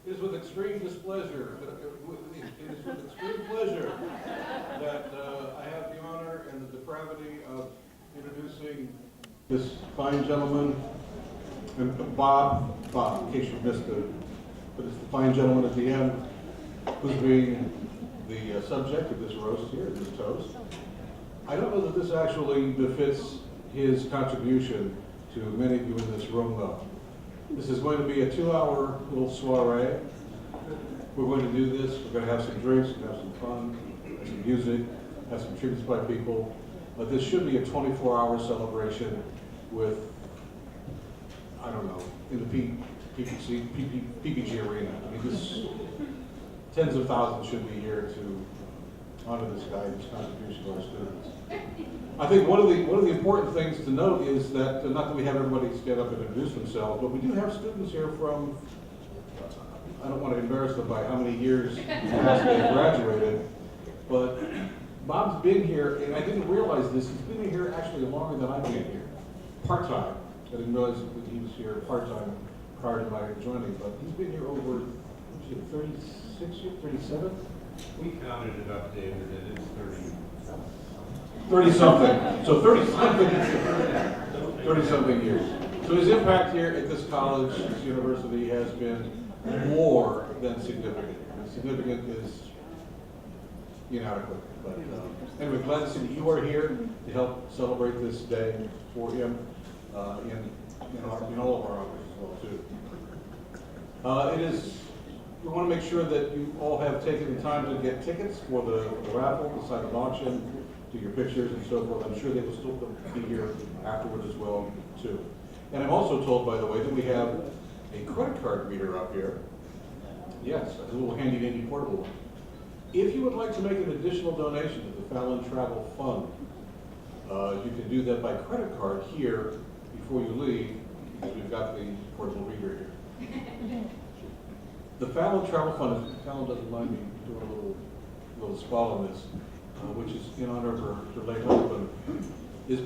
It is with extreme displeasure, it is with extreme pleasure that I have the honor and the depravity of introducing this fine gentleman, and Bob, in case you missed it, but it's the fine gentleman at the end who's being the subject of this roast here, this toast. I don't know that this actually befits his contribution to many of you in this room, though. This is going to be a 2-hour little soiree. We're going to do this. We're going to have some drinks, we're going to have some fun, have some music, have some tributes by people. But this should be a 24-hour celebration with, I don't know, in the PPG arena. I mean, this tens of thousands should be here to honor this guy and his contribution to our students. I think one of the important things to note is that, not that we have everybody stand up and introduce themselves, but we do have students here from, I don't want to embarrass them by how many years past they graduated, but Bob's been here, and I didn't realize this, he's been here actually longer than I've been here, part-time. I didn't realize that he was here part-time prior to my joining, but he's been here over, 36 years, 37? We counted it up, David, and it's 30-something. So 30-something years. So his impact here at this college, this university, has been more than significant. And significant is inadequate. But anyway, glad to see that you are here to help celebrate this day for him in all of our honors as well, too. We want to make sure that you all have taken the time to get tickets for the raffle, the silent auction, do your pictures and so forth. I'm sure they will still be here afterwards as well, too. And I'm also told, by the way, that we have a credit card reader up here. Yes, a little handy-dandy portable one. If you would like to make an additional donation to the Fallon Travel Fund, you can do that by credit card here before you leave, because we've got the portable reader here. The Fallon Travel Fund, if Fallon doesn't mind me doing a little spot on this, which is in honor of her late husband, is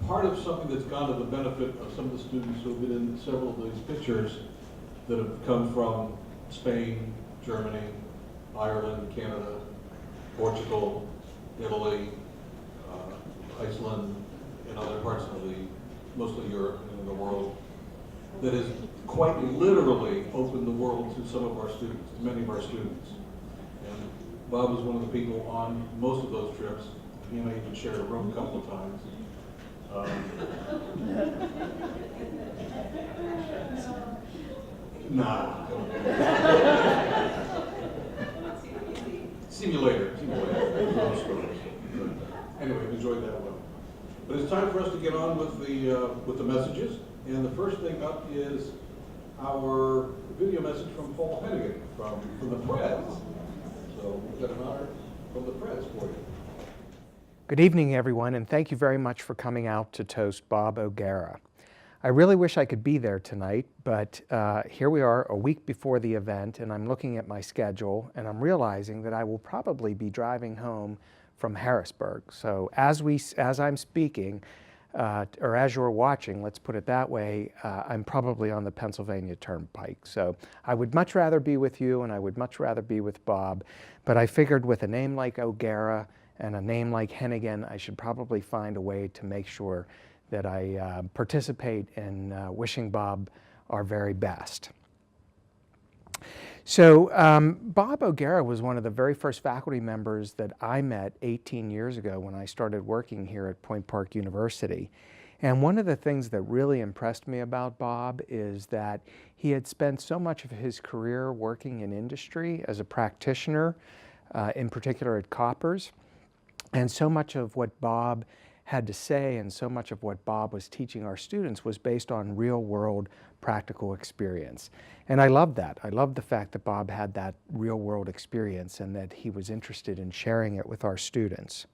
part of something that's gone to the benefit of some of the students who have been in several of these pictures that have come from Spain, Germany, Ireland, Canada, Portugal, Italy, Iceland, and other parts of mostly Europe and the world, that has quite literally opened the world to some of our students, to many of our students. And Bob was one of the people on most of those trips. He and I even shared a room a couple of times. Nah. Simulator. Anyway, enjoyed that one. But it's time for us to get on with the messages. And the first thing up is our video message from Paul Hennigan from the Preds. So we've got an honor from the Preds for you. Good evening, everyone, and thank you very much for coming out to toast Bob O'Gara. I really wish I could be there tonight, but here we are a week before the event, and I'm looking at my schedule, and I'm realizing that I will probably be driving home from Harrisburg. So as I'm speaking, or as you're watching, let's put it that way, I'm probably on the Pennsylvania Turnpike. So I would much rather be with you, and I would much rather be with Bob, but I figured with a name like O'Gara and a name like Hennigan, I should probably find a way to make sure that I participate in wishing Bob our very best. So Bob O'Gara was one of the very first faculty members that I met 18 years ago when I started working here at Point Park University. And one of the things that really impressed me about Bob is that he had spent so much of his career working in industry as a practitioner, in particular at Koppers. And so much of what Bob had to say and so much of what Bob was teaching our students was based on real-world practical experience. And I love that. I love the fact that Bob had that real-world experience and that he was interested in sharing it with our students.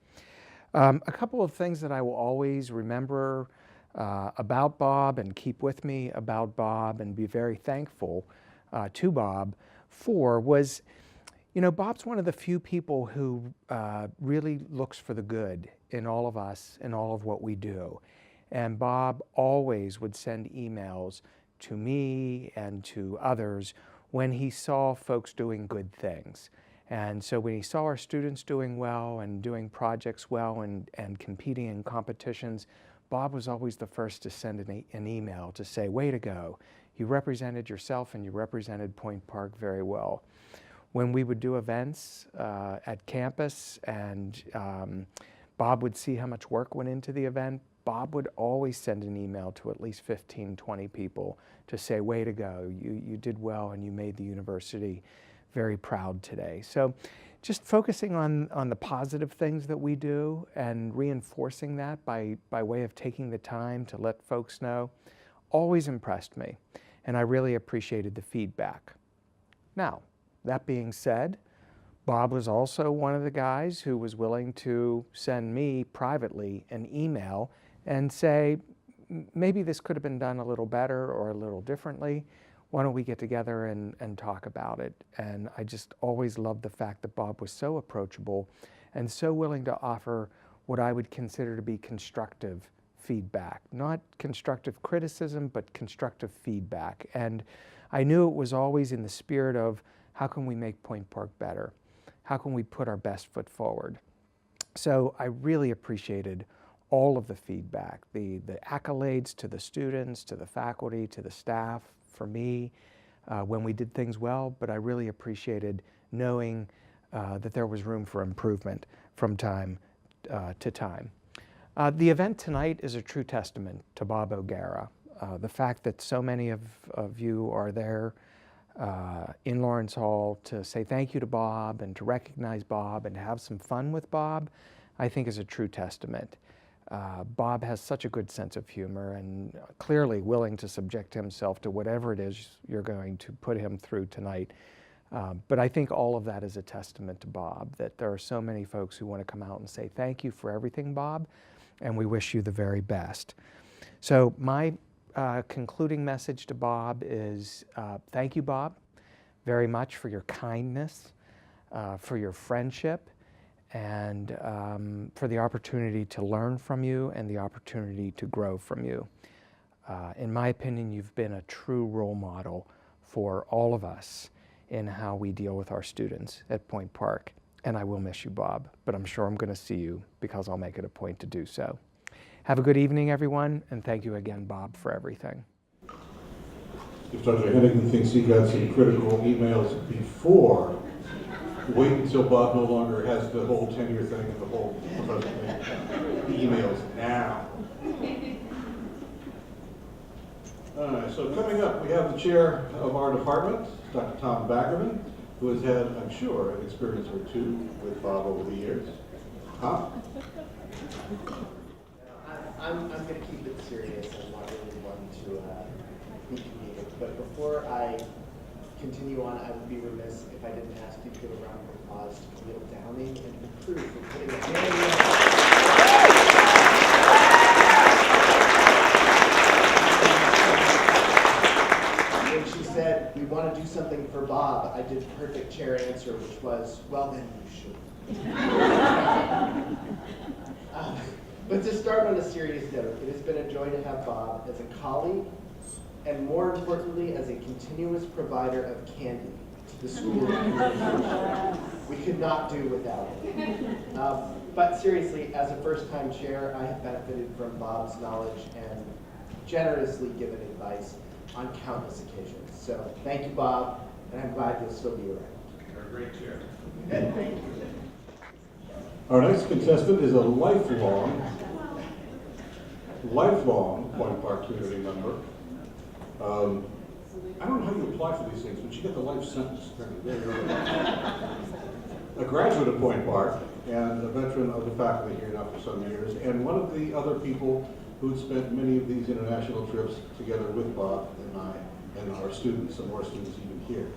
A couple of things that I will always remember about Bob and keep with me about Bob and be very thankful to Bob for was, you know, Bob's one of the few people who really looks for the good in all of us and all of what we do. And Bob always would send emails to me and to others when he saw folks doing good things. And so when he saw our students doing well and doing projects well and competing in competitions, Bob was always the first to send an email to say, way to go. You represented yourself and you represented Point Park very well. When we would do events at campus and Bob would see how much work went into the event, Bob would always send an email to at least 15, 20 people to say, way to go, you did well and you made the university very proud today. So just focusing on the positive things that we do and reinforcing that by way of taking the time to let folks know always impressed me, and I really appreciated the feedback. Now, that being said, Bob was also one of the guys who was willing to send me privately an email and say, maybe this could have been done a little better or a little differently. Why don't we get together and talk about it? And I just always loved the fact that Bob was so approachable and so willing to offer what I would consider to be constructive feedback. Not constructive criticism, but constructive feedback. And I knew it was always in the spirit of, how can we make Point Park better? How can we put our best foot forward? So I really appreciated all of the feedback, the accolades to the students, to the faculty, to the staff, for me, when we did things well, but I really appreciated knowing that there was room for improvement from time to time. The event tonight is a true testament to Bob O'Gara. The fact that so many of you are there in Lawrence Hall to say thank you to Bob and to recognize Bob and to have some fun with Bob, I think is a true testament. Bob has such a good sense of humor and clearly willing to subject himself to whatever it is you're going to put him through tonight. But I think all of that is a testament to Bob, that there are so many folks who want to come out and say thank you for everything, Bob, and we wish you the very best. So my concluding message to Bob is thank you, Bob, very much for your kindness, for your friendship, and for the opportunity to learn from you and the opportunity to grow from you. In my opinion, you've been a true role model for all of us in how we deal with our students at Point Park. And I will miss you, Bob, but I'm sure I'm going to see you because I'll make it a point to do so. Have a good evening, everyone, and thank you again, Bob, for everything. If Dr. Hennigan thinks he got some critical emails before, wait until Bob no longer has the whole tenure thing and the whole professor thing. Emails now. All right, so coming up, we have the chair of our department, Dr. Tom Baggerman, who has had, I'm sure, an experience or two with Bob over the years. Tom? I'm going to keep it serious. I'm not really one to be comedic. But before I continue on, I would be remiss if I didn't ask you to give a round of applause to Camille Downing and the crew for putting a When she said, we want to do something for Bob, I did the perfect chair answer, which was, well, then you should. But to start on a serious note, it has been a joy to have Bob as a colleague, and more importantly, as a continuous provider of candy to the school. We could not do without it. But seriously, as a first-time chair, I have benefited from Bob's knowledge and generously given advice on countless occasions. So thank you, Bob, and I'm glad you'll still be around. You're a great chair. Thank you. Our next contestant is a lifelong Point Park community member. I don't know how you apply for these things, but you get the life sentence. A graduate of Point Park and a veteran of the faculty here now for some years, and one of the other people who spent many of these international trips together with Bob and I and our students, some more students even here.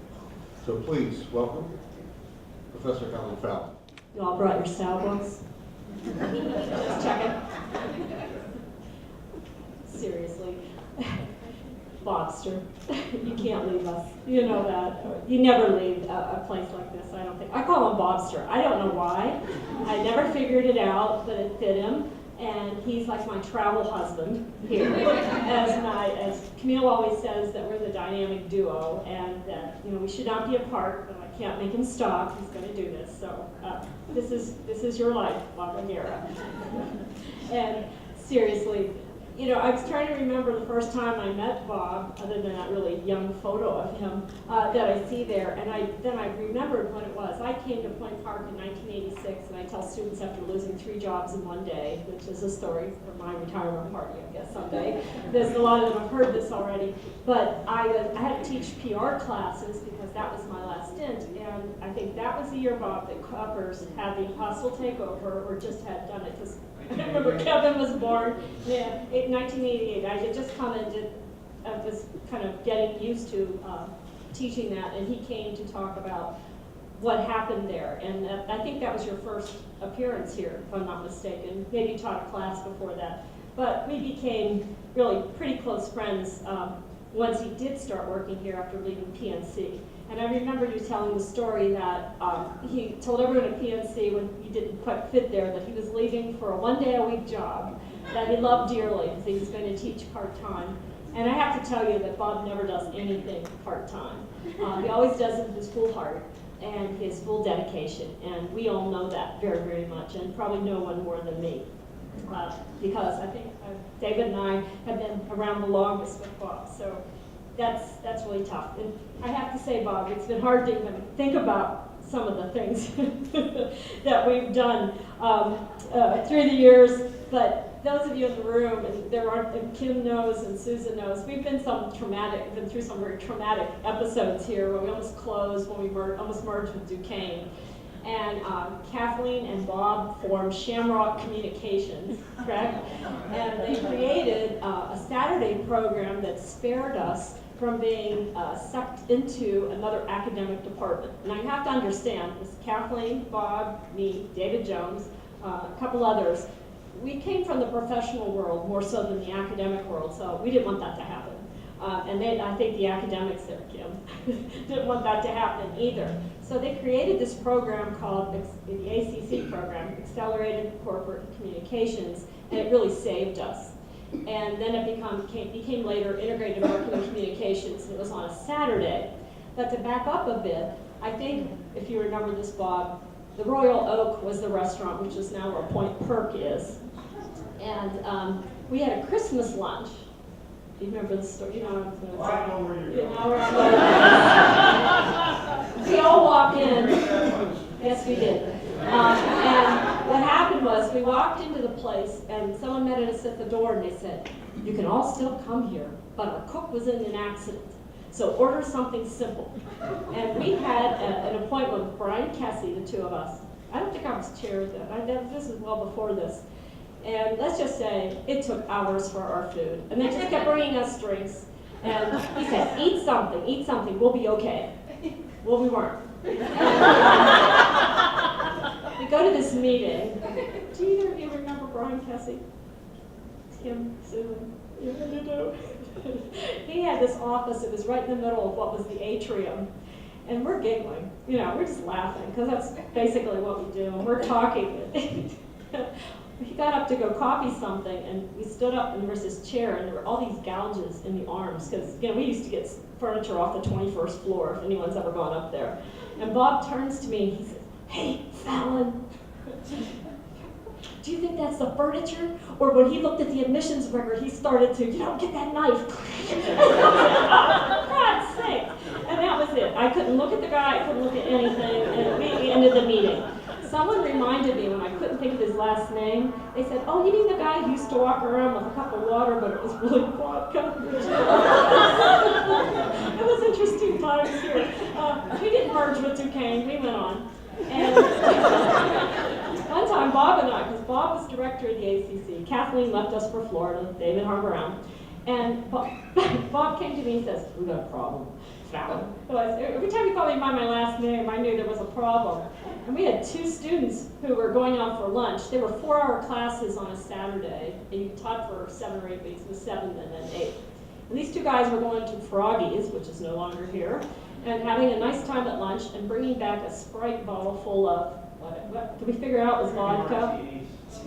So please welcome Professor Helen Fallon. You all brought your style books? Just checking. Seriously. Bobster, you can't leave us. You know that. You never leave a place like this, I don't think. I call him Bobster. I don't know why. I never figured it out, but it fit him. And he's like my travel husband here. As Camille always says, that we're the dynamic duo, and that we should not be apart. But I can't make him stop. He's going to do this. So this is your life, Bob O'Gara. And seriously, I was trying to remember the first time I met Bob, other than that really young photo of him that I see there, and then I remembered when it was. I came to Point Park in 1986, and I tell students after losing 3 jobs in one day, which is a story for my retirement party, I guess, someday. There's a lot of them have heard this already, but I had to teach PR classes because that was my last stint, and I think that was the year, Bob, that Cuppers had the hostile takeover, or just had done it, because I remember Kevin was born in 1988. I had just come and was kind of getting used to teaching that, and he came to talk about what happened there. And I think that was your first appearance here, if I'm not mistaken. Maybe you taught a class before that. But we became really pretty close friends once he did start working here after leaving PNC. And I remember you telling the story that he told everyone at PNC when he didn't quite fit there that he was leaving for a one-day-a-week job that he loved dearly because he was going to teach part-time. And I have to tell you that Bob never does anything part-time. He always does it with his full heart and his full dedication. And we all know that very, very much, and probably no one more than me. Because I think David and I have been around the longest with Bob. So that's really tough. And I have to say, Bob, it's been hard to even think about some of the things that we've done through the years. But those of you in the room, and Kim knows and Susan knows, we've been through some very traumatic episodes here where we almost closed, when we almost merged with Duquesne. And Kathleen and Bob formed Shamrock Communications, correct? And they created a Saturday program that spared us from being sucked into another academic department. And I have to understand, this Kathleen, Bob, me, David Jones, a couple others, we came from the professional world more so than the academic world, so we didn't want that to happen. I think the academics there, Kim, didn't want that to happen either. So they created this program called the ACC program, Accelerated Corporate Communications, and it really saved us. And then it became later Integrated Marketing Communications, and it was on a Saturday. But to back up a bit, I think, if you remember this, Bob, the Royal Oak was the restaurant, which is now where Point Perk is. And we had a Christmas lunch. Do you remember the story? You know what I'm going to say. I know where you're going. We all walk in. Yes, we did. And what happened was we walked into the place, and someone met us at the door, and they said, "You can all still come here, but our cook was in an accident. So order something simple." And we had an appointment with Brian Kessie, the two of us. I don't think I was chair then. This is well before this. And let's just say it took hours for our food. And they just kept bringing us drinks. And he said, eat something, we'll be okay. Well, we weren't. We go to this meeting. Do either of you remember Brian Kessie? Kim, Susan? You do? He had this office, it was right in the middle of what was the atrium. And we're giggling, we're just laughing, because that's basically what we do. And we're talking. He got up to go copy something, and we stood up, and there was this chair, and there were all these gouges in the arms, because we used to get furniture off the 21st floor, if anyone's ever gone up there. And Bob turns to me, and he says, "Hey, Fallon, do you think that's the furniture?" Or when he looked at the admissions record, he started to, get that knife. For God's sake. And that was it. I couldn't look at the guy, I couldn't look at anything, and we ended the meeting. Someone reminded me when I couldn't think of his last name, they said, "Oh, you mean the guy who used to walk around with a cup of water, but it was really vodka?" It was interesting times here. We didn't merge with Duquesne, we went on. And one time, Bob and I, because Bob was director of the ACC, Kathleen left us for Florida, David hung around, and Bob came to me and says, "We got a problem, Fallon." Every time he called me by my last name, I knew there was a problem. And we had 2 students who were going out for lunch. They were 4-hour classes on a Saturday, and you taught for 7 or 8 weeks, it was 7 and then 8. And these 2 guys were going to Froggy's, which is no longer here, and having a nice time at lunch and bringing back a Sprite bottle full of, what did we figure out was vodka?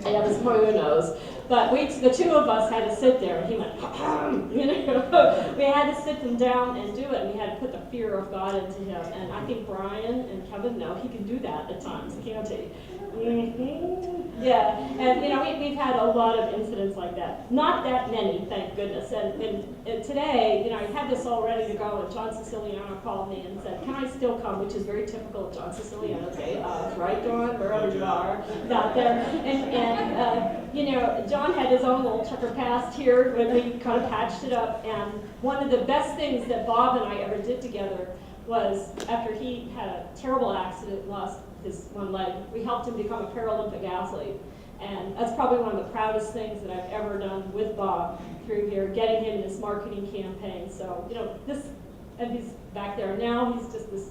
Yeah, this boy who knows. But the two of us had to sit there, and he went, you know. We had to sit them down and do it, and we had to put the fear of God into him. And I think Brian and Kevin know he can do that at times, can't he? Mm-hmm. Yeah, and you know, we've had a lot of incidents like that. Not that many, thank goodness. And today, you know, I had this all ready to go, and John Siciliano called me and said, "Can I still come?" Which is very typical of John Siciliano's day of, right, Dawn? Wherever you are, out there. And you know, John had his own little checker past here when we kind of patched it up. And one of the best things that Bob and I ever did together was after he had a terrible accident, lost his one leg, we helped him become a Paralympic athlete. And that's probably one of the proudest things that I've ever done with Bob through here, getting him this marketing campaign. So, you know, this, and he's back there now, he's just this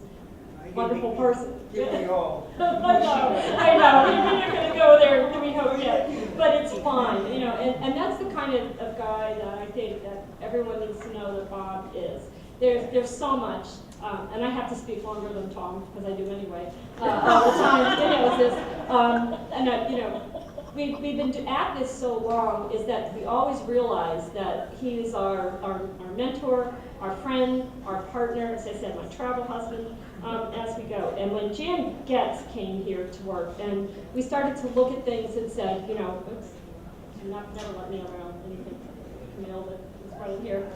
wonderful person. Give me all. I know, we're not going to go there, we hope yet, but it's fine, you know, and that's the kind of guy that I think that everyone needs to know that Bob is. There's so much, and I have to speak longer than Tom, because I do anyway, all the time, you know, this, and you know, we've been at this so long is that we always realize that he is our mentor, our friend, our partner, as I said, my travel husband, as we go. And when Jan Getz came here to work, and we started to look at things and said, you know, oops, never let me around anything, Camille, that was running here.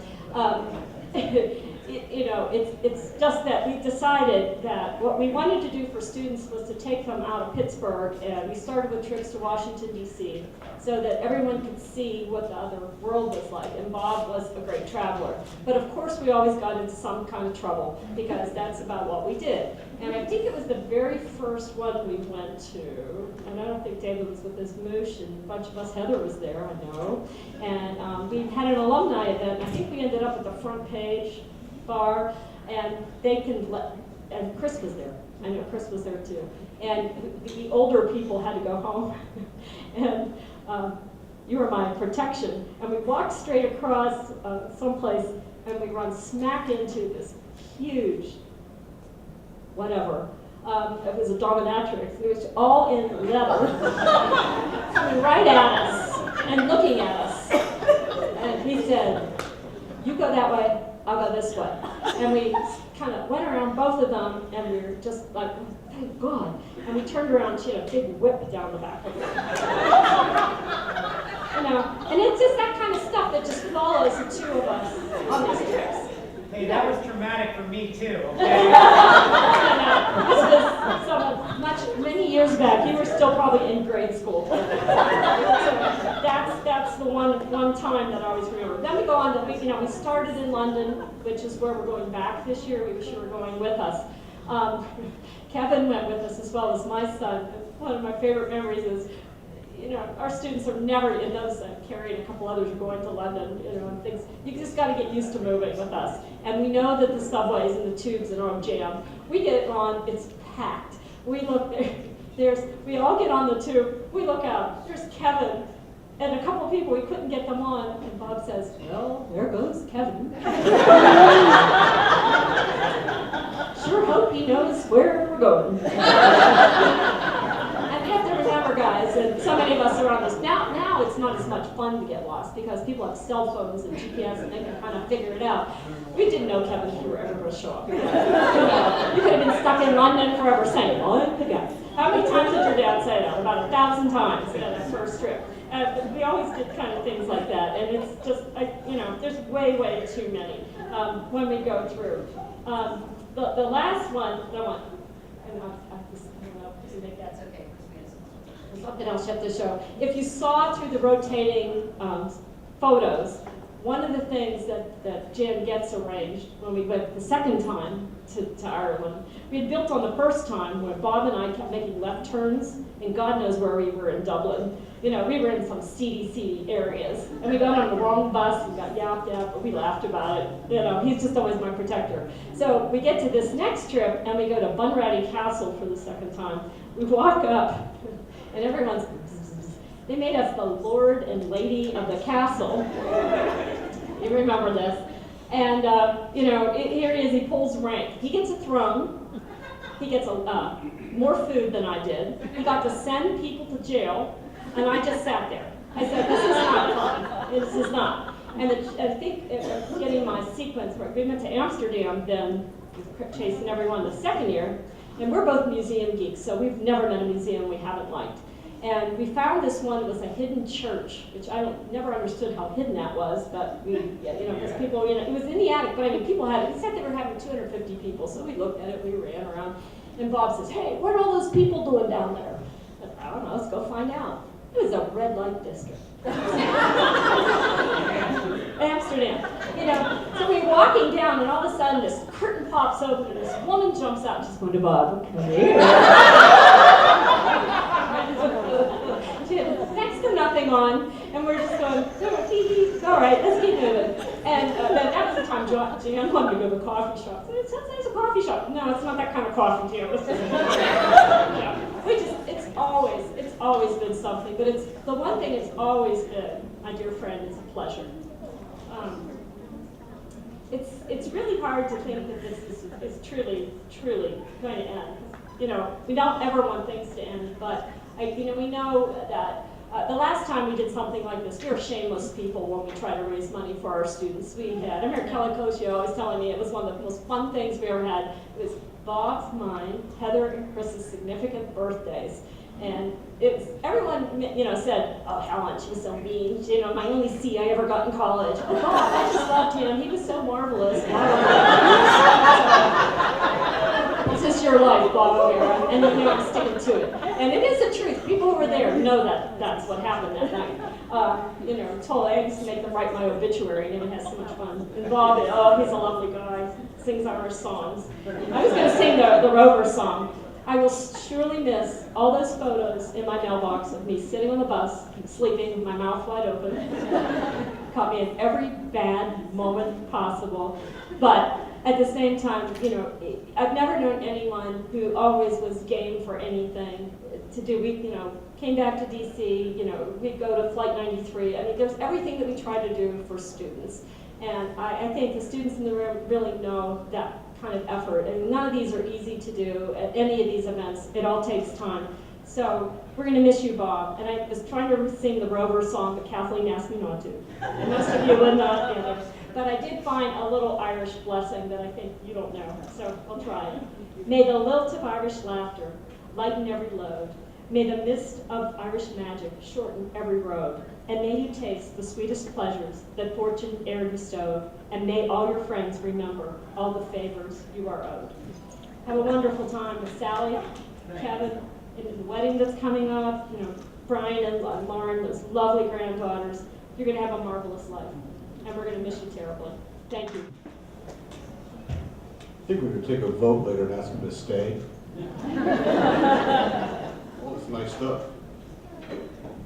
You know, it's just that we decided that what we wanted to do for students was to take them out of Pittsburgh, and we started with trips to Washington, D.C., so that everyone could see what the other world was like, and Bob was a great traveler. But of course, we always got into some kind of trouble, because that's about what we did. And I think it was the very first one we went to, and I don't think David was with us, Moosh, and a bunch of us, Heather was there, I know, and we had an alumni event, and I think we ended up at the front page bar, and they can let, and Chris was there. I know Chris was there too. And the older people had to go home, and you were my protection. And we walked straight across someplace, and we run smack into this huge, whatever. It was a dominatrix. It was all in leather, coming right at us and looking at us. And he said, "You go that way, I'll go this way." And we kind of went around both of them, and we were just like, oh, thank God. And we turned around, and she had a big whip down the back of her. You know, and it's just that kind of stuff that just follows the two of us on these trips. Hey, that was traumatic for me too, okay? This was many years back. You were still probably in grade school. So that's the one time that I always remember. Then we go on to, you know, we started in London, which is where we're going back this year. We wish you were going with us. Kevin went with us as well as my son. One of my favorite memories is, you know, our students are never in those, Carrie and a couple others are going to London, you know, and things. You just got to get used to moving with us. And we know that the subways and the tubes are on jam. We get on, it's packed. We look there, we all get on the tube, we look out, there's Kevin, and a couple of people, we couldn't get them on, and Bob says, "Well, there goes Kevin." Sure hope he knows where we're going. Guys, and so many of us are on this. Now it's not as much fun to get lost because people have cell phones and GPS and they can kind of figure it out. We didn't know, Kevin, if you were ever going to show up. You could have been stuck in London forever saying, "What again?" How many times did your dad say that? About 1,000 times in that first trip. We always did kind of things like that, and it's just, you know, there's way too many when we go through. The last one, I want, and I don't know if you think that's okay. There's something else you have to show. If you saw through the rotating photos, one of the things that Jan Getz arranged when we went the second time to Ireland, we had built on the first time where Bob and I kept making left turns, and God knows where we were in Dublin. You know, we were in some seedy areas, and we got on the wrong bus and got yapped at, but we laughed about it. You know, he's just always my protector. So we get to this next trip, and we go to Bunratty Castle for the second time. We walk up, and everyone's, they made us the Lord and Lady of the Castle. You remember this. And, you know, here it is, he pulls rank. He gets a throne. He gets more food than I did. He got to send people to jail. And I just sat there. I said, this is not fun. This is not. And I think it was getting my sequence where we went to Amsterdam then, chasing everyone the second year, and we're both museum geeks, so we've never been in a museum we haven't liked. And we found this one that was a hidden church, which I never understood how hidden that was, but we, because people, it was in the attic, but I mean, people had it. It said they were having 250 people, so we looked at it, we ran around, and Bob says, hey, what are all those people doing down there? I said, I don't know, let's go find out. It was a red light district. Amsterdam. So we're walking down, and all of a sudden this curtain pops open, and this woman jumps out and she's going to Bob, come here. She had next to nothing on, and we're just going, all right, let's keep moving. And then that was the time Jan wanted to go to a coffee shop. So it sounds like it's a coffee shop. No, it's not that kind of coffee, Jan. It's always been something, but it's the one thing it's always been, my dear friend, it's a pleasure. It's really hard to think that this is truly going to end. We don't ever want things to end, but we know that the last time we did something like this, we were shameless people when we try to raise money for our students. I remember Kelly Kosio always telling me it was one of the most fun things we ever had. It was Bob's, mine, Heather, and Chris's significant birthdays. And it was, everyone, said, oh, Helen, she was so mean. My only C I ever got in college. Oh, Bob, I just loved him. He was so marvelous. This is your life, Bob O'Gara, and I'm sticking to it. And it is the truth. People who were there know that that's what happened that night. Told I used to make them write my obituary, and it has so much fun. And Bob, he's a lovely guy, sings Irish songs. I was going to sing the Rover song. I will surely miss all those photos in my mailbox of me sitting on the bus, sleeping with my mouth wide open. Caught me in every bad moment possible. But at the same time, I've never known anyone who always was game for anything to do. We, came back to DC, we'd go to Flight 93. I mean, there's everything that we try to do for students. And I think the students in the room really know that kind of effort. And none of these are easy to do at any of these events. It all takes time. So we're going to miss you, Bob. And I was trying to sing the Rover song, but Kathleen asked me not to. And most of you would not either. But I did find a little Irish blessing that I think you don't know. So I'll try it. May the lilt of Irish laughter lighten every load. May the mist of Irish magic shorten every road. And may you taste the sweetest pleasures that fortune e'er bestowed, and may all your friends remember all the favors you are owed. Have a wonderful time with Sally, Kevin, and the wedding that's coming up, Brian and Lauren, those lovely granddaughters. You're going to have a marvelous life, and we're going to miss you terribly. Thank you. I think we could take a vote later and ask him to stay. Well, it's nice stuff.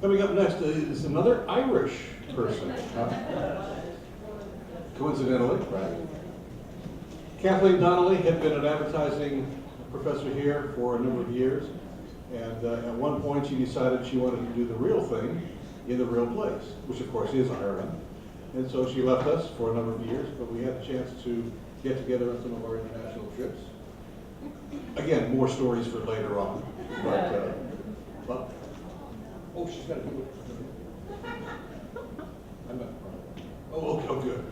Coming up next is another Irish person. Coincidentally, right? Kathleen Donnelly had been an advertising professor here for a number of years, and at one point she decided she wanted to do the real thing in the real place, which of course is Ireland. And so she left us for a number of years, but we had a chance to get together on some of our international trips. Again, more stories for later on. But oh, she's got to do it. I'm not. Oh, okay, good.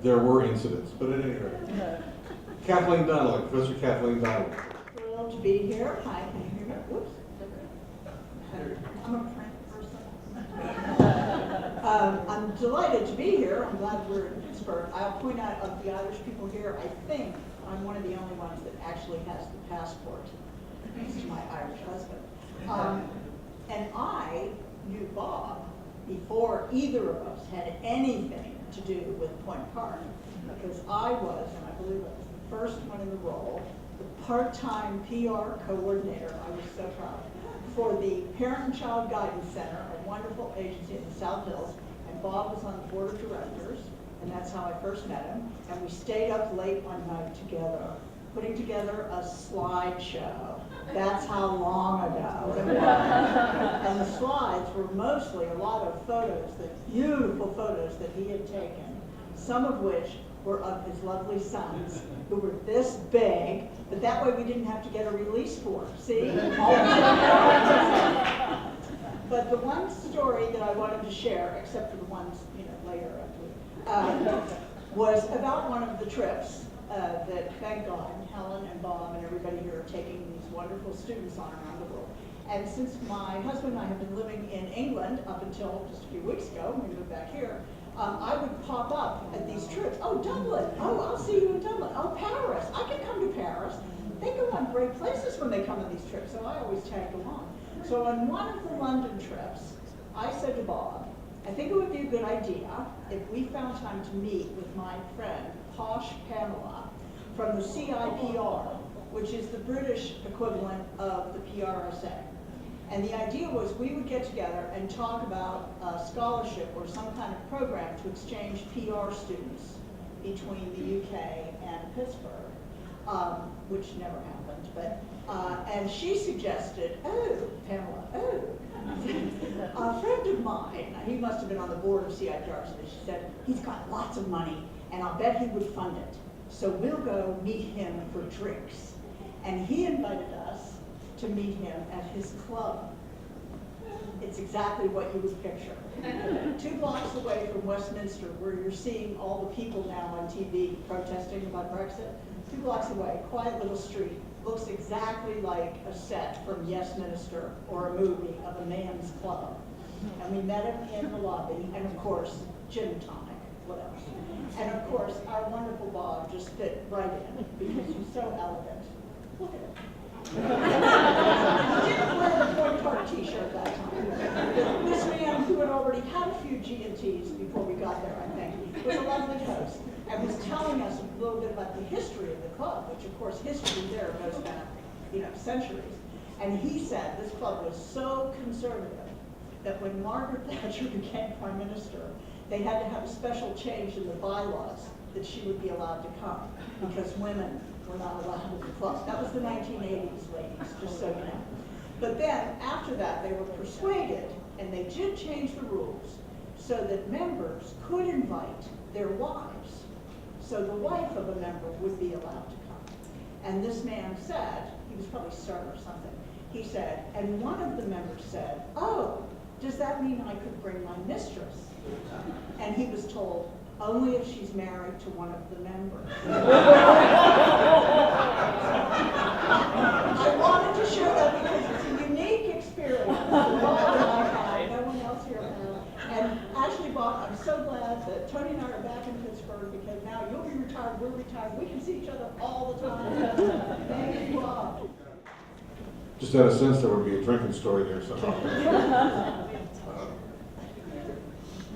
There were incidents, but at any rate. Kathleen Donnelly, Professor Kathleen Donnelly. Thrilled to be here. Hi, can you hear me? Whoops. I'm a prank person. I'm delighted to be here. I'm glad we're in Pittsburgh. I'll point out of the Irish people here, I think I'm one of the only ones that actually has the passport. This is my Irish husband. And I knew Bob before either of us had anything to do with Point Park, because I was, and I believe I was the first one in the role, the part-time PR coordinator, I was so proud, for the Parent and Child Guidance Center, a wonderful agency in the South Hills, and Bob was on the board of directors, and that's how I first met him, and we stayed up late one night together, putting together a slideshow. That's how long ago it was. And the slides were mostly a lot of photos, beautiful photos that he had taken, some of which were of his lovely sons, who were this big, but that way we didn't have to get a release form. See? But the one story that I wanted to share, except for the ones, later, was about one of the trips that, thank God, Helen and Bob and everybody here are taking these wonderful students on around the world. And since my husband and I have been living in England up until just a few weeks ago, when we moved back here, I would pop up at these trips. Oh, Dublin. Oh, I'll see you in Dublin. Oh, Paris. I can come to Paris. They go on great places when they come on these trips, so I always tagged along. So on one of the London trips, I said to Bob, I think it would be a good idea if we found time to meet with my friend, Posh Pamela, from the CIPR, which is the British equivalent of the PRSA. And the idea was we would get together and talk about a scholarship or some kind of program to exchange PR students between the UK and Pittsburgh, which never happened. But and she suggested, oh, Pamela, a friend of mine, he must have been on the board of CIPR, so she said, he's got lots of money, and I'll bet he would fund it. So we'll go meet him for drinks. And he invited us to meet him at his club. It's exactly what you would picture. 2 blocks away from Westminster, where you're seeing all the people now on TV protesting about Brexit. 2 blocks away, quiet little street, looks exactly like a set from Yes Minister or a movie of a man's club. And we met him in the lobby, and of course, gin and tonic, what else? And of course, our wonderful Bob just fit right in because he's so elegant. Look at him. He didn't wear the Point Park t-shirt that time. This man, who had already had a few G&Ts before we got there, I think, was a lovely host and was telling us a little bit about the history of the club, which of course history there goes back, centuries. And he said this club was so conservative that when Margaret Thatcher became Prime Minister, they had to have a special change in the bylaws that she would be allowed to come because women were not allowed in the club. That was the 1980s, ladies, just so you know. But then, after that, they were persuaded, and they did change the rules so that members could invite their wives. So the wife of a member would be allowed to come. And this man said, he was probably Sir or something, he said, and one of the members said, oh, does that mean I could bring my mistress? And he was told, only if she's married to one of the members. I wanted to share that because it's a unique experience. No one else here had. And actually, Bob, I'm so glad that Tony and I are back in Pittsburgh because now you'll be retired, we're retired. We can see each other all the time. Thank you, Bob. Just had a sense there would be a drinking story there somehow.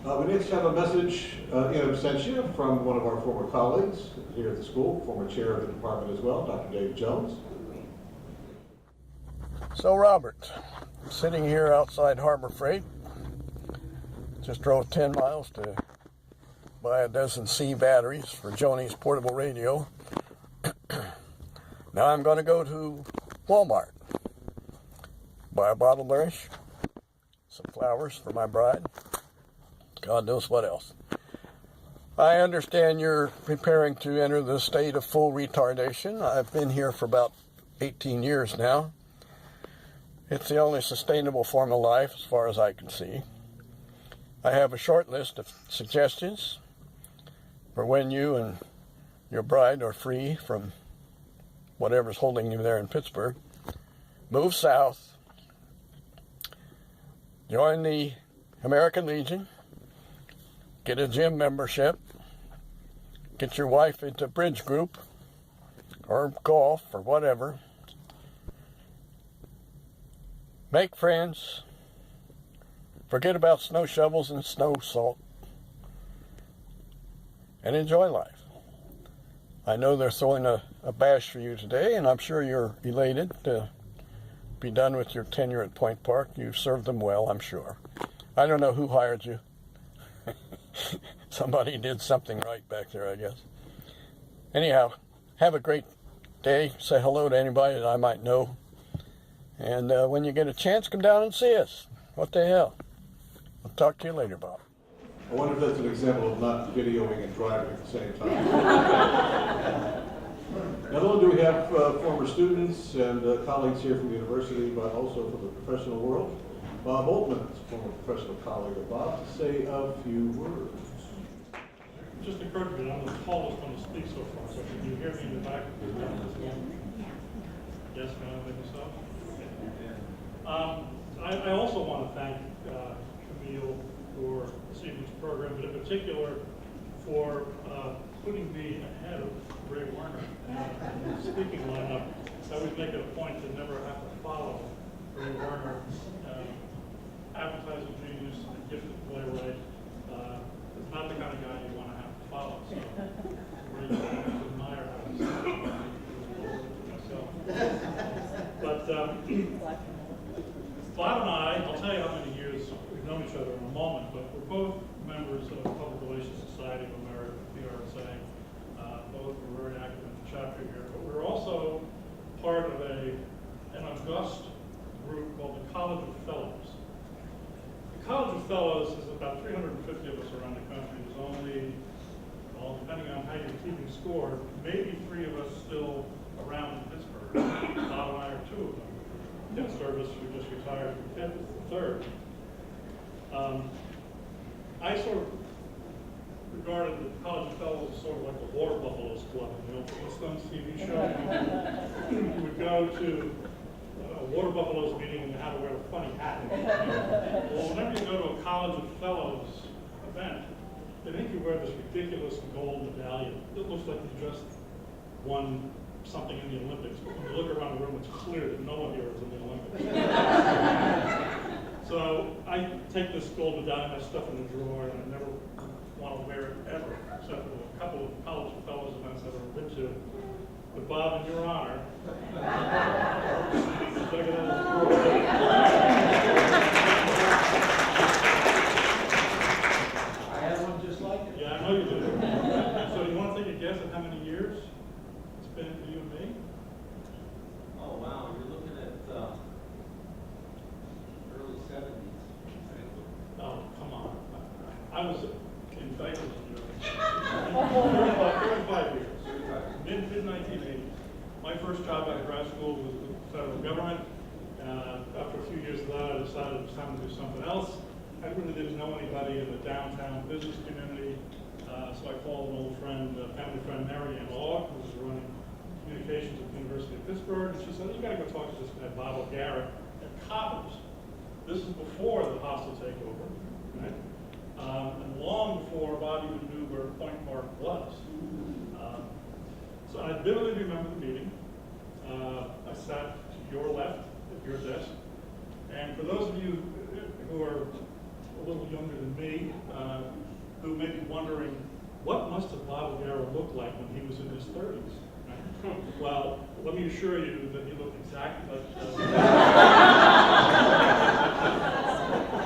We next have a message in absentia from one of our former colleagues here at the school, former chair of the department as well, Dr. Dave Jones. So Robert, sitting here outside Harbor Freight, just drove 10 miles to buy a dozen C batteries for Joni's portable radio. Now I'm going to go to Walmart, buy a bottle brush, some flowers for my bride, God knows what else. I understand you're preparing to enter the state of full retardation. I've been here for about 18 years now. It's the only sustainable form of life as far as I can see. I have a short list of suggestions for when you and your bride are free from whatever's holding you there in Pittsburgh. Move south, join the American Legion, get a gym membership, get your wife into bridge group or golf or whatever, make friends, forget about snow shovels and snow salt, and enjoy life. I know they're throwing a bash for you today, and I'm sure you're elated to be done with your tenure at Point Park. You've served them well, I'm sure. I don't know who hired you. Somebody did something right back there, I guess. Anyhow, have a great day. Say hello to anybody that I might know. And when you get a chance, come down and see us. What the hell? I'll talk to you later, Bob. I wonder if that's an example of not videoing and driving at the same time. Not only do we have former students and colleagues here from the university, but also from the professional world. Bob Altman, former professional colleague of Bob, to say a few words. It just occurred to me, I'm the tallest one to speak so far, so can you hear me in the back? Yes, ma'am, maybe so? I also want to thank Camille for this evening's program, but in particular for putting me ahead of Ray Werner in the speaking lineup. I would make it a point to never have to follow Ray Werner, advertising genius, a gifted playwright. It's not the kind of guy you want to have to follow. So, really admire myself. But Bob and I'll tell you how many years we've known each other in a moment, but we're both members of the Public Relations Society of America, PRSA. Both were very active in the chapter here, but we're also part of an august group called the College of Fellows. The College of Fellows is about 350 of us around the country. There's only, well, depending on how you're keeping score, maybe 3 of us still around in Pittsburgh. Bob and I are 2 of them. Ken Service, who just retired from Pitt, is the 3rd. I sort of regarded the College of Fellows as sort of like the Water Buffaloes Club in the old Flintstones TV show. You would go to a Water Buffaloes meeting and you had to wear a funny hat. Well, whenever you go to a College of Fellows event, they think you wear this ridiculous gold medallion. It looks like you just won something in the Olympics, but when you look around the room, it's clear that no one here is in the Olympics. So I take this gold medallion, I stuff it in the drawer, and I never want to wear it ever, except for a couple of College of Fellows events I've ever been to. But Bob, in your honor, take it out of the drawer. I had one just like it. Yeah, I know you do. So you want to take a guess at how many years it's been for you and me? Oh, wow, you're looking at early 70s. Oh, come on. I was in diapers in 35 years. Mid-1980s. My first job out of grad school was with the federal government. After a few years of that, I decided it was time to do something else. I really didn't know anybody in the downtown business community, so I called an old friend, family friend, Mary Ann Ogg, who was running communications at the University of Pittsburgh, and she said, you got to go talk to this guy, Bob O'Gara, at Coppers. This is before the hostile takeover, right? And long before Bob even knew where Point Park was. So I vividly remember the meeting. I sat to your left at your desk. And for those of you who are a little younger than me, who may be wondering, what must have Bob O'Gara looked like when he was in his 30s? Right? Well, let me assure you that he looked exactly like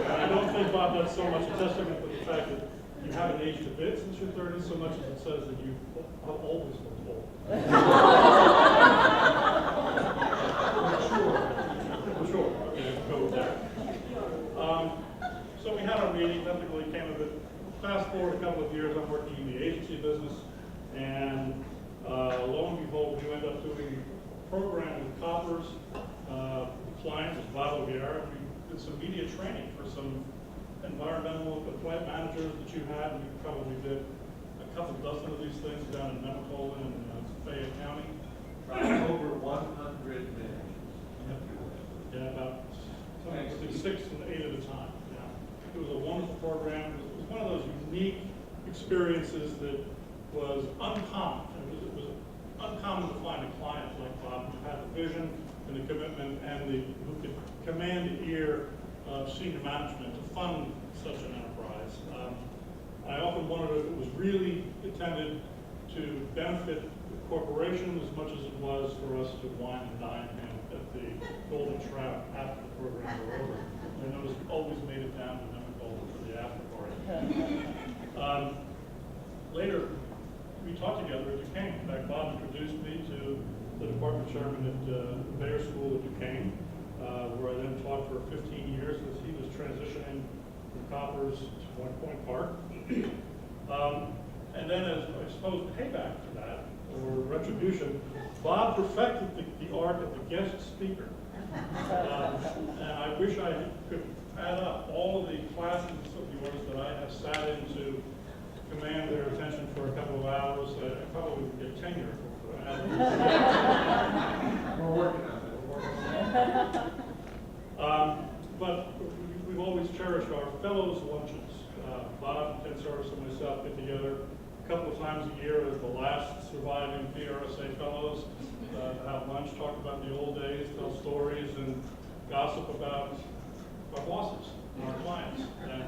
I don't think, Bob, that's so much a testament to the fact that you haven't aged a bit since your 30s, so much as it says that you have always looked old. Sure. Okay, go with that. So we had our meeting, nothing really came of it. Fast forward a couple of years, I'm working in the agency business, and lo and behold, we end up doing a program with Coppers. The client was Bob O'Gara. We did some media training for some environmental plant managers that you had, and we probably did a couple dozen of these things down in Nemacolin and Fayette County. Over 100 minutes. Yeah, about 6 and 8 at a time. Yeah. It was a wonderful program. It was one of those unique experiences that was uncommon. It was uncommon to find a client like Bob who had the vision and the commitment and who could command the ear of senior management to fund such an enterprise. I often wondered if it was really intended to benefit the corporation as much as it was for us to wine and dine him at the Golden Trout after the program were over. And it was always made it down to Nemacolin for the after party. Later, we talked together at Duquesne. In fact, Bob introduced me to the department chairman at the Bayer School at Duquesne, where I then taught for 15 years as he was transitioning from Coppers to Point Park. And then as, I suppose, payback for that, or retribution, Bob perfected the art of the guest speaker. And I wish I could add up all of the classes of yours that I have sat in to command their attention for a couple of hours, I probably would get tenure for that. We're working on that, we're working on that. But we've always cherished our fellows luncheons. Bob, Ken Service, and myself get together a couple of times a year as the last surviving PRSA fellows to have lunch, talk about the old days, tell stories, and gossip about our bosses and our clients, and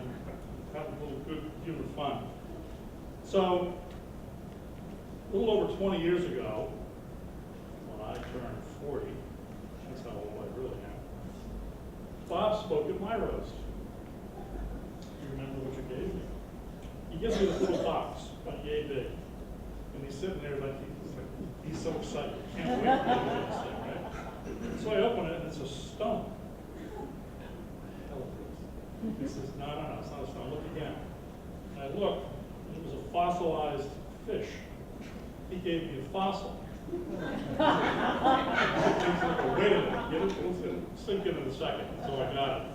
have a little good humor fun. So, a little over 20 years ago, when I turned 40, that's how old I really am, Bob spoke at my roast. You remember what you gave me? He gives me this little box, about yay big. And he's sitting there like he's so excited. Can't wait to get into this thing, right? So I open it and it's a stone. He says, no, it's not a stone. Look again. And I looked, and it was a fossilized fish. He gave me a fossil. Wait a minute, get it? It's going to sink in a second. So I got it.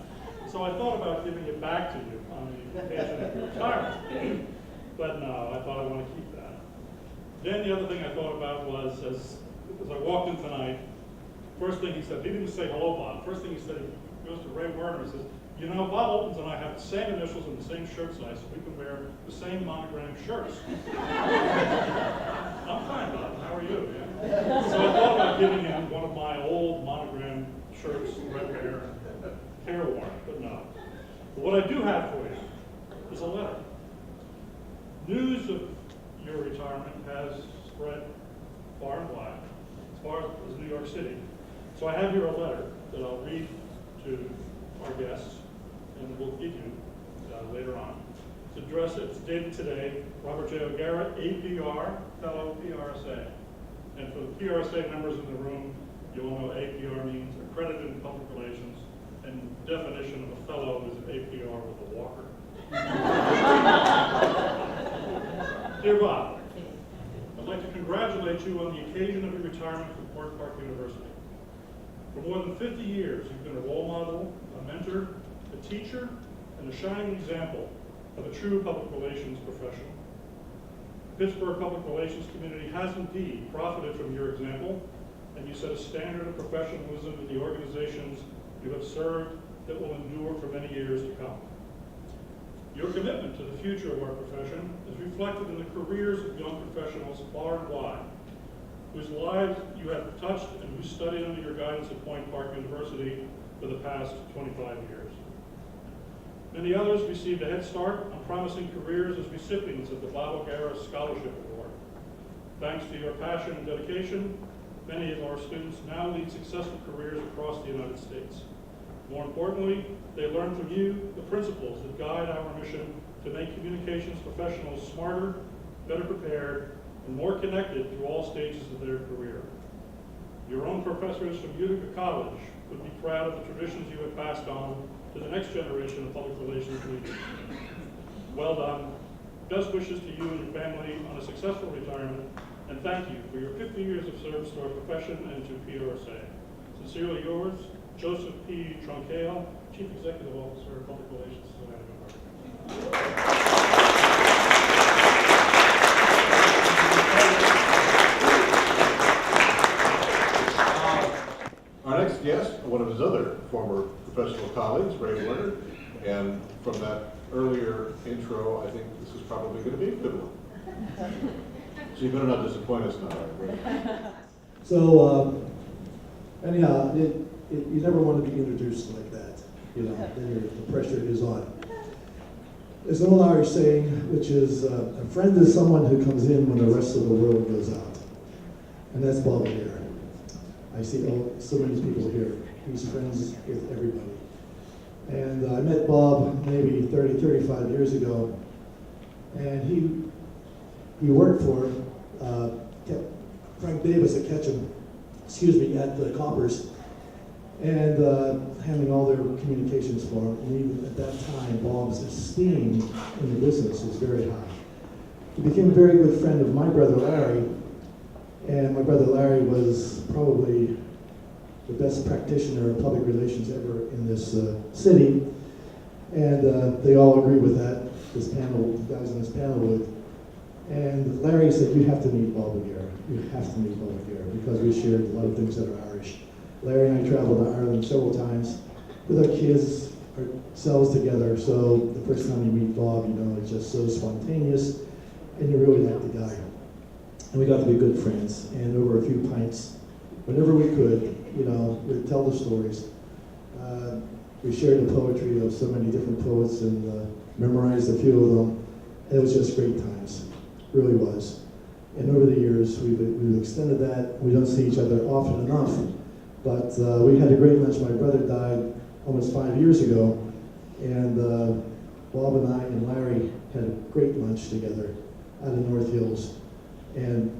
So I thought about giving it back to you on the occasion of your retirement. But no, I thought I want to keep that. Then the other thing I thought about was, as I walked in tonight, first thing he said, he didn't say hello, Bob. First thing he said, he goes to Ray Werner and says, you know, Bob Oltens and I have the same initials and the same shirt size, so we can wear the same monogram shirts. I'm fine, Bob. How are you? Yeah? So I thought about giving him one of my old monogram shirts, red hair, careworn, but no. But what I do have for you is a letter. News of your retirement has spread far and wide, as far as New York City. So I have here a letter that I'll read to our guests, and we'll give you later on. It's dated today, Robert J. O'Gara, APR, fellow PRSA. And for the PRSA members in the room, you all know APR means accredited in public relations, and definition of a fellow is an APR with a walker. Dear Bob, I'd like to congratulate you on the occasion of your retirement from Point Park University. For more than 50 years, you've been a role model, a mentor, a teacher, and a shining example of a true public relations professional. The Pittsburgh public relations community has indeed profited from your example, and you set a standard of professionalism in the organizations you have served that will endure for many years to come. Your commitment to the future of our profession is reflected in the careers of young professionals far and wide, whose lives you have touched and who studied under your guidance at Point Park University for the past 25 years. Many others received a head start on promising careers as recipients of the Bob O'Gara Scholarship Award. Thanks to your passion and dedication, many of our students now lead successful careers across the United States. More importantly, they learn from you the principles that guide our mission to make communications professionals smarter, better prepared, and more connected through all stages of their career. Your own professors from Utica College would be proud of the traditions you have passed on to the next generation of public relations leaders. Well done. Best wishes to you and your family on a successful retirement, and thank you for your 50 years of service to our profession and to PRSA. Sincerely yours, Joseph P. Tronqueo, Chief Executive Officer of Public Relations, Society of America. Our next guest, one of his other former professional colleagues, Ray Werner, and from that earlier intro, I think this is probably going to be a good one. So you better not disappoint us now, Ray. So, anyhow, you never want to be introduced like that, you know, then the pressure is on. There's an old Irish saying, which is, a friend is someone who comes in when the rest of the world goes out. And that's Bob O'Gara. I see so many people here. He's friends with everybody. And I met Bob maybe 30, 35 years ago, and he worked for Frank Davis at Ketchum, at the Coppers, and handling all their communications for him. And even at that time, Bob's esteem in the business was very high. He became a very good friend of my brother Larry, and my brother Larry was probably the best practitioner of public relations ever in this city. And they all agree with that, this panel, the guys on this panel would. And Larry said, you have to meet Bob O'Gara. You have to meet Bob O'Gara, because we shared a lot of things that are Irish. Larry and I traveled to Ireland several times with our kids, ourselves together. So the first time you meet Bob, you know, it's just so spontaneous, and you really like the guy. And we got to be good friends, and over a few pints, whenever we could, you know, we'd tell the stories. We shared the poetry of so many different poets and memorized a few of them. And it was just great times, really was. And over the years, we've extended that. We don't see each other often enough, but we had a great lunch. My brother died almost 5 years ago, and Bob and I and Larry had a great lunch together out in North Hills. And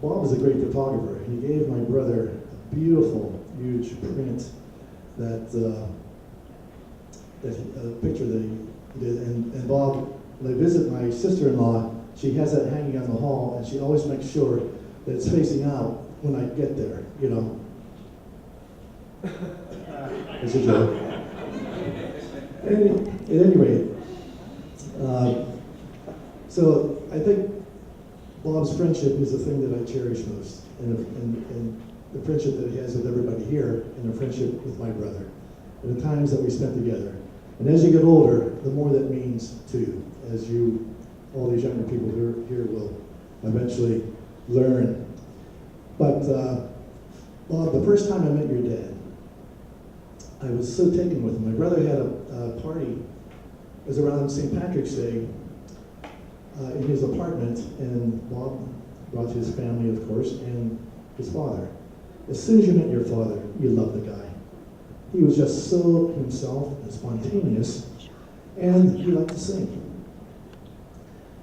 Bob was a great photographer. He gave my brother a beautiful, huge print that a picture that he did. And Bob, when I visit my sister-in-law, she has that hanging on the wall, and she always makes sure that it's facing out when I get there, you know. It's a joke. At any rate, so I think Bob's friendship is the thing that I cherish most, and the friendship that he has with everybody here, and the friendship with my brother, and the times that we spent together. And as you get older, the more that means to you, as all these younger people here will eventually learn. But Bob, the first time I met your dad, I was so taken with him. My brother had a party. It was around St. Patrick's Day in his apartment, and Bob brought his family, of course, and his father. As soon as you met your father, you loved the guy. He was just so himself and spontaneous, and he liked to sing.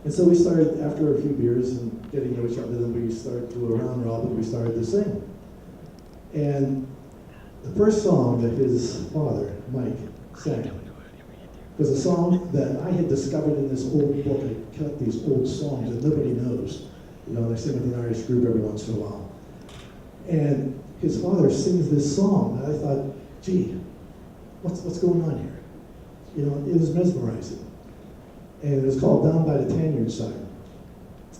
And so we started, after a few beers and getting to know each other, then we started to around robin, we started to sing. And the first song that his father, Mike, sang was a song that I had discovered in this old book. I cut these old songs that nobody knows. You know, I sing with an Irish group every once in a while. And his father sings this song, and I thought, gee, what's going on here? You know, it was mesmerizing. And it was called Down by the Tanyard Side.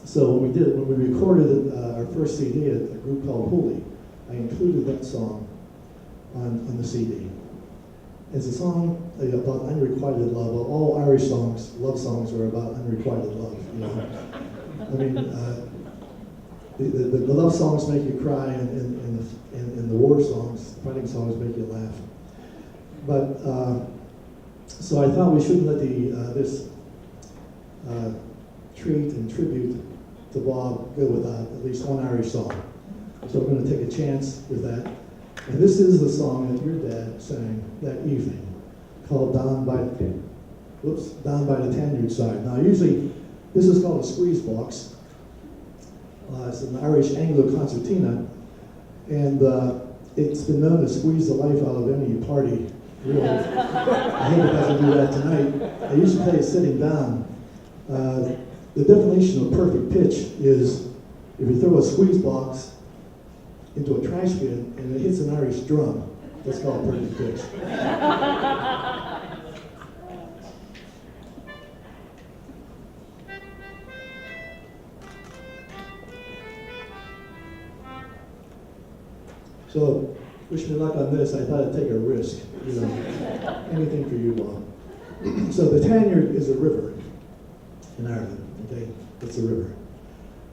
So when we recorded our first CD at a group called Holy, I included that song on the CD. It's a song about unrequited love. Well, all Irish songs, love songs, are about unrequited love. You know, I mean, the love songs make you cry, and the war songs, fighting songs, make you laugh. But so I thought we shouldn't let this treat and tribute to Bob go without at least one Irish song. So we're going to take a chance with that. And this is the song that your dad sang that evening, called Down by the Tanyard Side. Now usually, this is called a squeeze box. It's an Irish Anglo concertina, and it's been known to squeeze the life out of any party, really. I hope it doesn't do that tonight. I usually play it sitting down. The definition of perfect pitch is if you throw a squeeze box into a trash bin and it hits an Irish drum, that's called perfect pitch. So, wish me luck on this. I thought I'd take a risk, you know. Anything for you, Bob. So the Tanyard is a river in Ireland, okay? It's a river.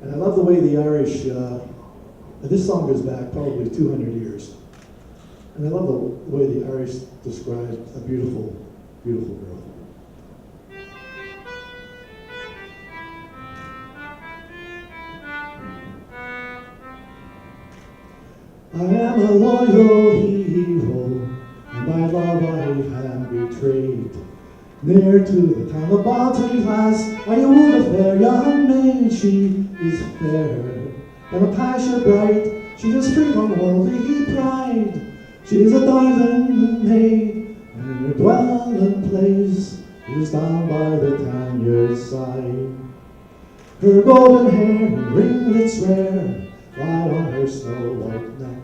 And I love the way the Irish, this song goes back probably 200 years. And I love the way the Irish describe a beautiful, beautiful girl. I am a loyal hero, and by love I am betrayed. Near to the town of Baltinglass, I would a fair young maid. She is fairer than a passion bright. She is free from worldly pride. She is a darling maid, and her dwelling place is down by the Tanyard side. Her golden hair and ringlets rare lie on her snow white neck,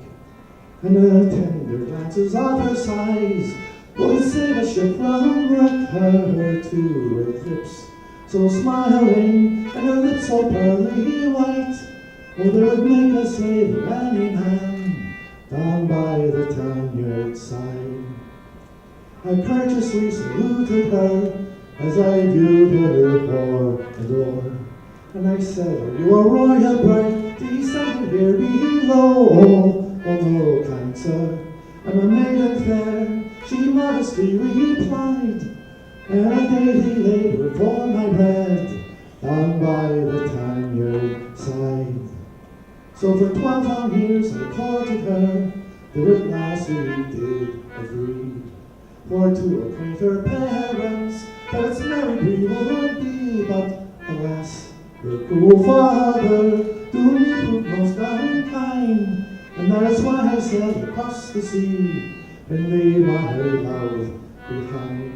and the tender glances of her sighs would save a ship from wreck, her two red lips so smiling, and her lips so pearly white. Oh, they would make a slave of any man down by the Tanyard side. I courteously saluted her as I viewed her for the door, and I said, "Are you a royal bride, descended here below?" "Oh no, kind sir, I'm a maiden fair," she modestly replied, "and I daily labor for my bread down by the Tanyard side." So for 12 long years I courted her, till at last we did agree, for to acquaint her parents that its married we would be. But alas, her cruel father to me proved most unkind, and that is why I sailed across the sea and leave my love behind.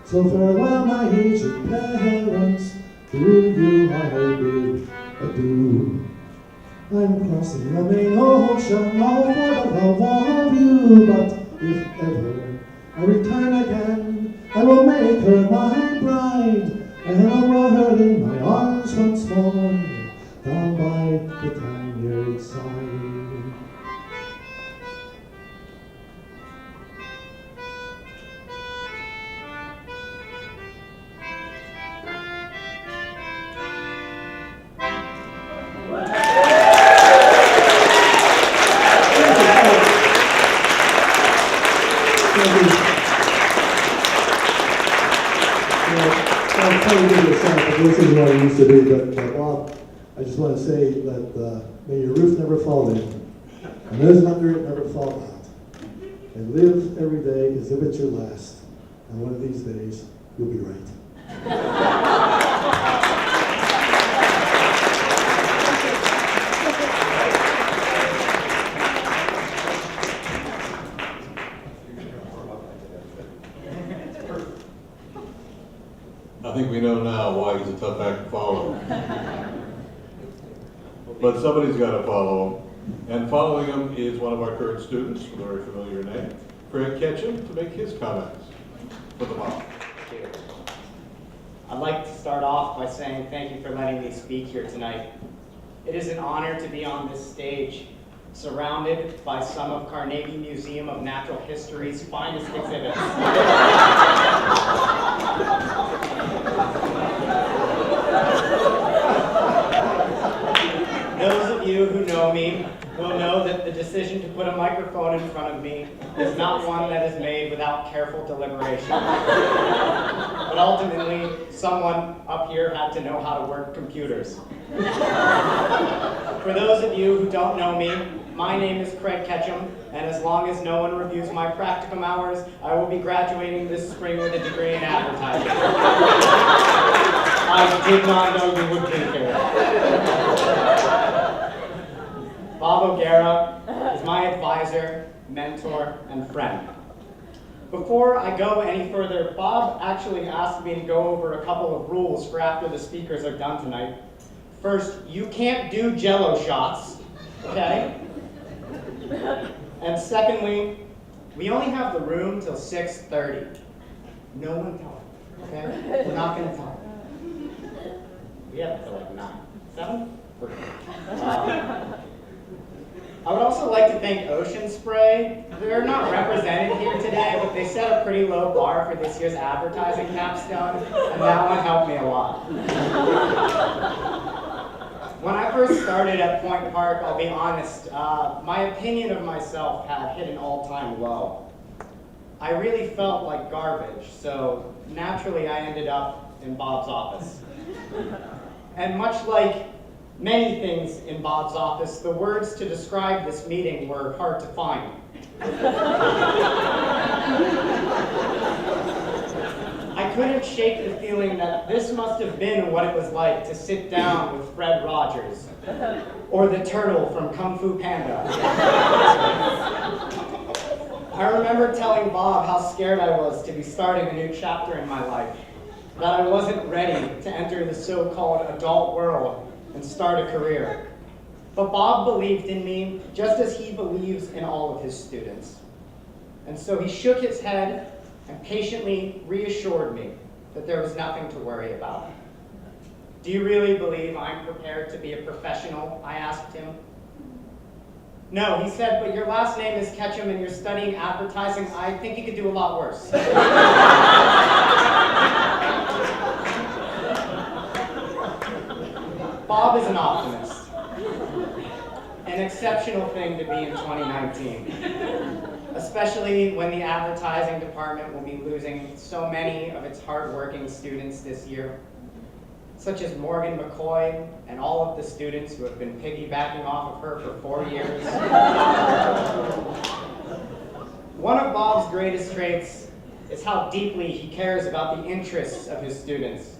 So farewell, my aged parents, to you I bid adieu. I'm crossing the main ocean, all for the love of you, but if ever I return again, I will make her my bride, and I'll row her in my arms once more, down by the Tanyard side. This is what I used to do, but Bob, I just want to say that may your roof never fall in, and those under it never fall out, and live every day as if it's your last, and one of these days, you'll be right. I think we know now why he's a tough act to follow. But somebody's got to follow him. And following him is one of our current students, with a very familiar name, Craig Ketchum, to make his comments for the mob. Thank you. I'd like to start off by saying thank you for letting me speak here tonight. It is an honor to be on this stage, surrounded by some of Carnegie Museum of Natural History's finest exhibits. Those of you who know me will know that the decision to put a microphone in front of me is not one that is made without careful deliberation. But ultimately, someone up here had to know how to work computers. For those of you who don't know me, my name is Craig Ketchum, and as long as no one reviews my practicum hours, I will be graduating this spring with a degree in advertising. I did not know you would be here. Bob O'Gara is my advisor, mentor, and friend. Before I go any further, Bob actually asked me to go over a couple of rules for after the speakers are done tonight. First, you can't do Jell-O shots, okay? And secondly, we only have the room till 6:30. No one tell him, okay? We're not gonna tell him. We have it till like 9. 7? I would also like to thank Ocean Spray. They're not represented here today, but they set a pretty low bar for this year's advertising capstone, and that one helped me a lot. When I first started at Point Park, I'll be honest, my opinion of myself had hit an all-time low. I really felt like garbage, so naturally I ended up in Bob's office. And much like many things in Bob's office, the words to describe this meeting were hard to find. I couldn't shake the feeling that this must have been what it was like to sit down with Fred Rogers, or the turtle from Kung Fu Panda. I remember telling Bob how scared I was to be starting a new chapter in my life, that I wasn't ready to enter the so-called adult world and start a career. But Bob believed in me just as he believes in all of his students. And so he shook his head and patiently reassured me that there was nothing to worry about. "Do you really believe I'm prepared to be a professional?" I asked him. "No," he said, "but your last name is Ketchum and you're studying advertising. I think you could do a lot worse." Bob is an optimist. An exceptional thing to be in 2019. Especially when the advertising department will be losing so many of its hardworking students this year, such as Morgan McCoy and all of the students who have been piggybacking off of her for 4 years. One of Bob's greatest traits is how deeply he cares about the interests of his students.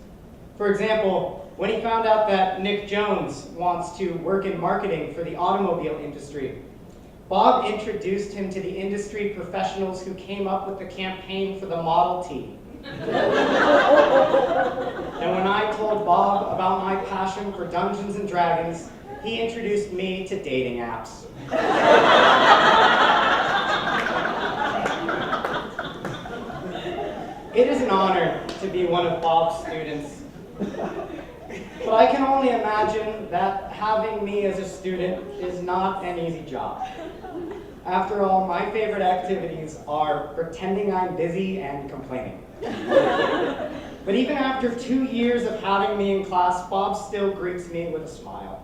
For example, when he found out that Nick Jones wants to work in marketing for the automobile industry, Bob introduced him to the industry professionals who came up with the campaign for the Model T. And when I told Bob about my passion for Dungeons and Dragons, he introduced me to dating apps. It is an honor to be one of Bob's students. But I can only imagine that having me as a student is not an easy job. After all, my favorite activities are pretending I'm busy and complaining. But even after 2 years of having me in class, Bob still greets me with a smile.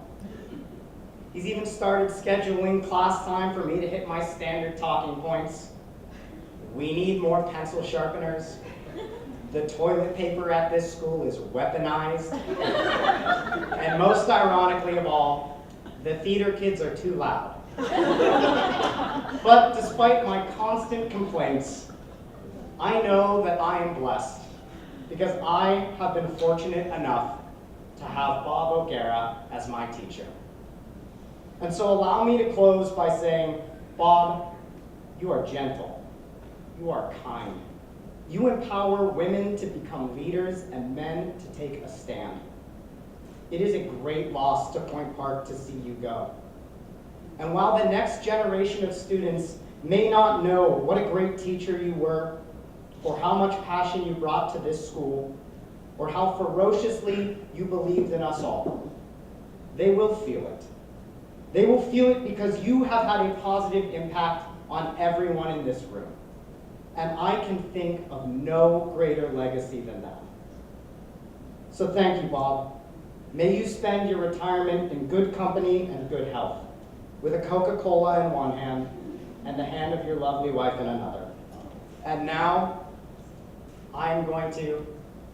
He's even started scheduling class time for me to hit my standard talking points. We need more pencil sharpeners. The toilet paper at this school is weaponized. And most ironically of all, the theater kids are too loud. But despite my constant complaints, I know that I am blessed because I have been fortunate enough to have Bob O'Gara as my teacher. And so allow me to close by saying, Bob, you are gentle. You are kind. You empower women to become leaders and men to take a stand. It is a great loss to Point Park to see you go. And while the next generation of students may not know what a great teacher you were, or how much passion you brought to this school, or how ferociously you believed in us all, they will feel it. They will feel it because you have had a positive impact on everyone in this room. And I can think of no greater legacy than that. So thank you, Bob. May you spend your retirement in good company and good health, with a Coca-Cola in one hand and the hand of your lovely wife in another. And now, I'm going to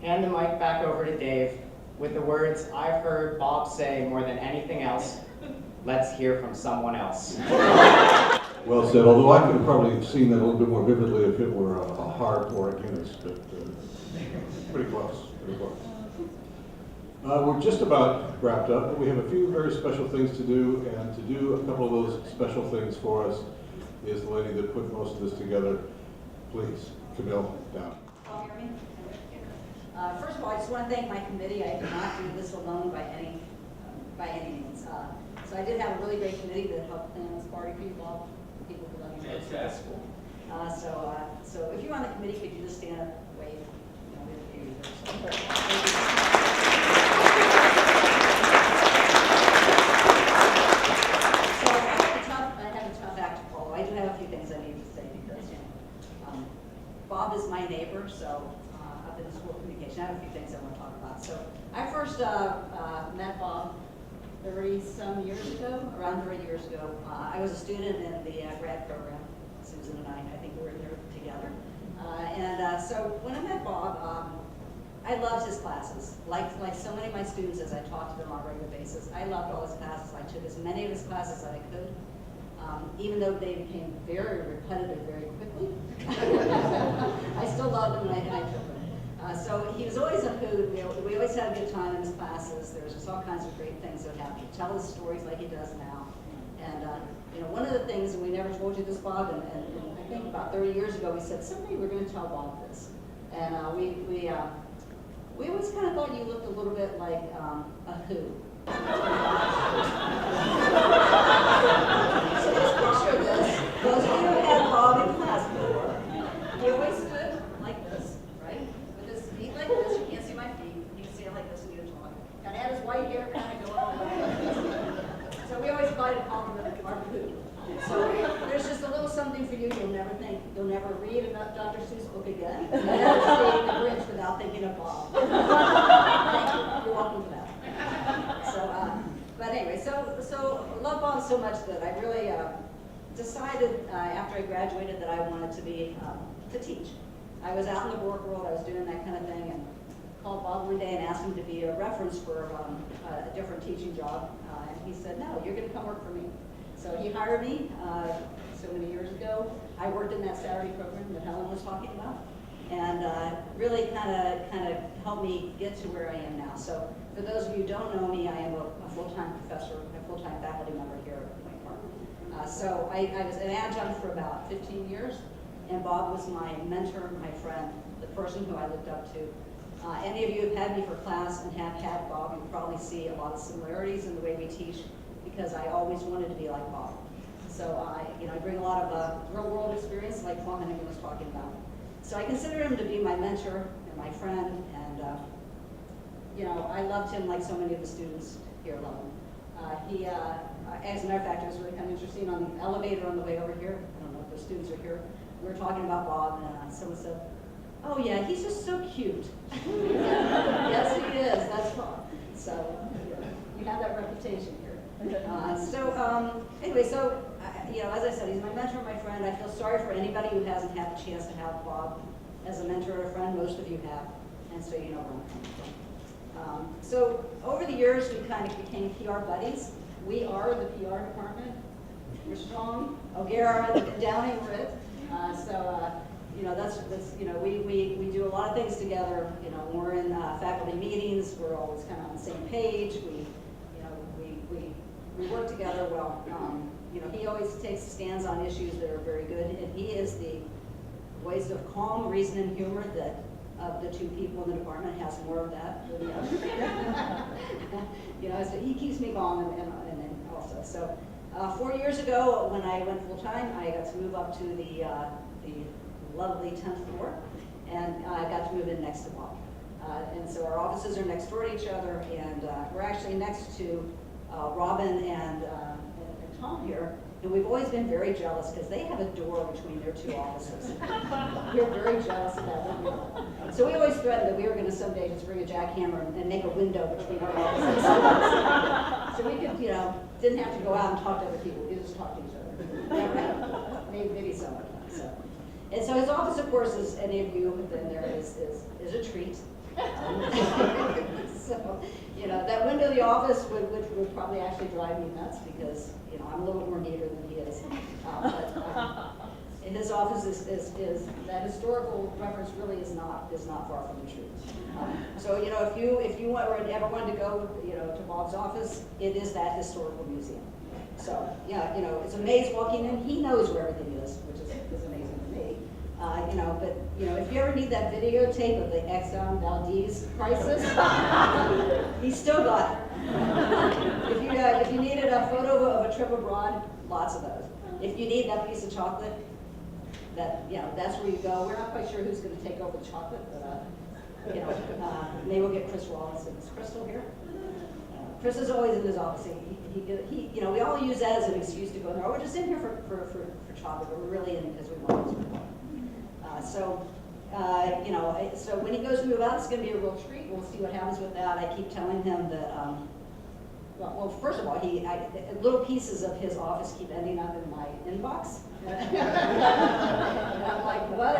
hand the mic back over to Dave with the words I've heard Bob say more than anything else. Let's hear from someone else. Well said, although I could have probably seen that a little bit more vividly if it were a harp or a Guinness, but pretty close, pretty close. We're just about wrapped up, but we have a few very special things to do, and to do a couple of those special things for us is the lady that put most of this together. Please, Camille, down. First of all, I just want to thank my committee. I did not do this alone by any means. So I did have a really great committee that helped plan this party for you all, people who love you. Fantastic. So if you're on the committee, could you just stand up, wave, with you. So I have a tough act to follow. I do have a few things I need to say because Bob is my neighbor, so I've been in school communication. I have a few things I want to talk about. So I first met Bob 30-some years ago, around 30 years ago. I was a student in the grad program. Susan and I think we were there together. So when I met Bob, I loved his classes. Like so many of my students, as I talked to them on a regular basis, I loved all his classes. I took as many of his classes as I could, even though they became very repetitive very quickly. I still loved them and I took them. So he was always a hoot. We always had a good time in his classes. There was just all kinds of great things that happened. He'd tell his stories like he does now. And one of the things, and we never told you this, Bob, and I think about 30 years ago, we said, someday we're going to tell Bob this. And we always kind of thought you looked a little bit like a who. So just picture this. Those of you who had Bob in class before, he always stood you'll never read a Dr. Seuss book again. You'll never see The Grinch without thinking of Bob. Thank you. You're welcome for that. So, but anyway, so I love Bob so much that I really decided after I graduated that I wanted to teach. I was out in the work world, I was doing that kind of thing, and called Bob one day and asked him to be a reference for a different teaching job, and he said, no, you're going to come work for me. So he hired me so many years ago. I worked in that Saturday program that Helen was talking about, and really kind of helped me get to where I am now. So for those of you who don't know me, I am a full-time professor, a full-time faculty member here at Point Park. So I was an adjunct for about 15 years, and Bob was my mentor, my friend, the person who I looked up to. Any of you who have had me for class and have had Bob, you probably see a lot of similarities in the way we teach, because I always wanted to be like Bob. So I bring a lot of real world experience like Paul Hennigan was talking about. So I consider him to be my mentor and my friend, and I loved him like so many of the students here love him. As a matter of fact, it was really kind of interesting on the elevator on the way over here. I don't know if the students are here. We were talking about Bob, and someone said, oh yeah, he's just so cute. Yes, he is, that's Bob. So you have that reputation here. Anyway, as I said, he's my mentor, my friend. I feel sorry for anybody who hasn't had the chance to have Bob as a mentor or a friend. Most of you have, and so you know where I'm coming from. So over the years, we kind of became PR buddies. We are the PR department. We're strong. O'Gara, Downing, we're it. We do a lot of things together. We're in faculty meetings. We're always kind of on the same page. We work together well. He always takes stands on issues that are very good, and he is the voice of calm, reason, and humor that of the two people in the department has more of that than the other. So he keeps me calm and also. So 4 years ago, when I went full time, I got to move up to the lovely 10th floor, and I got to move in next to Bob. And so our offices are next door to each other, and we're actually next to Robin and Tom here, and we've always been very jealous because they have a door between their two offices. We're very jealous of that. So we always threatened that we were going to someday just bring a jackhammer and make a window between our offices. So we could, didn't have to go out and talk to other people. We could just talk to each other. Maybe someone. And so his office, of course, as any of you have been there, is a treat. So, that window of the office would probably actually drive me nuts because, I'm a little more neater than he is. In his office is that historical reference really is not far from the truth. So, if you ever wanted to go, to Bob's office, it is that historical museum. So, it's a maze walking in. He knows where everything is, which is amazing to me. But if you ever need that videotape of the Exxon Valdez crisis, he's still got it. If you needed a photo of a trip abroad, lots of those. If you need that piece of chocolate, that's where you go. We're not quite sure who's going to take over the chocolate, but maybe we'll get Chris Rawlinson. Is Crystal here? Chris is always in his office. We all use that as an excuse to go there. Oh, we're just in here for chocolate, but we're really in because we want it. So when he goes to move out, it's going to be a real treat. We'll see what happens with that. I keep telling him that, well, first of all, little pieces of his office keep ending up in my inbox. And I'm like, what?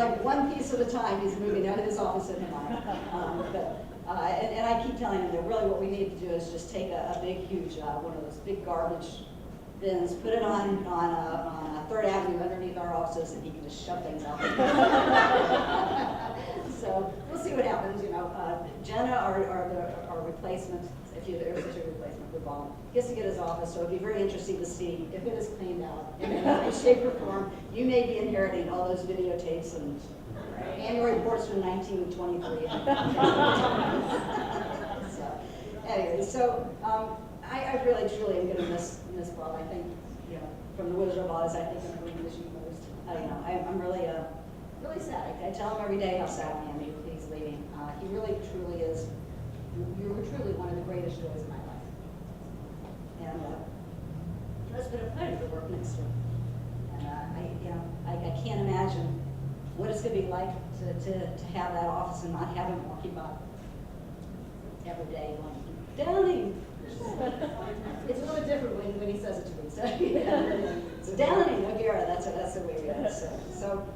like one piece at a time, he's moving out of his office into mine. And I keep telling him that really what we need to do is just take a big, huge, one of those big garbage bins, put it on 3rd Avenue underneath our offices, and he can just shove things out. So we'll see what happens. Jenna, our replacement, if there's such a replacement for Bob, gets to get his office. So it'd be very interesting to see if it is cleaned out in any shape or form. You may be inheriting all those videotapes and annual reports from 1923. I really truly am going to miss Bob. I think, from the Wizard of Oz, I think I'm going to miss you most. I'm really sad. I tell him every day how sad I am he's leaving. He really, truly is. You were truly one of the greatest joys of my life. And it's been a pleasure to work next to him. And I can't imagine what it's going to be like to have that office and not have him walking by every day going, Downing. It's a little different when he says it to me. So, it's Downing, O'Gara, that's the way we are. So,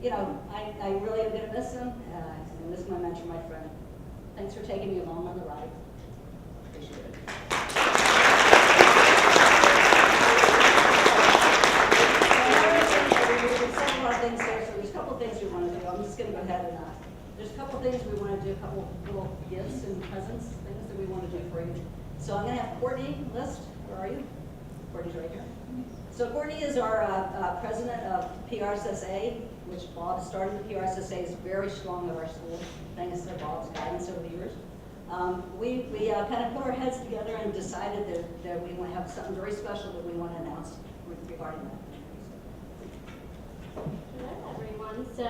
I really am going to miss him. And miss my mentor, my friend. Thanks for taking me along on the ride. Appreciate it. Things there, so there's a couple things we want to do. I'm just going to go ahead and there's a couple things we want to do, a couple little gifts and presents, things that we want to do for you. So I'm going to have Courtney list. Where are you? Courtney's right here. So Courtney is our president of PRSSA, which Bob started. The PRSSA is very strong at our school, thanks to Bob's guidance over the years. We kind of put our heads together and decided that we want to have something very special that we want to announce regarding that. Hello everyone. So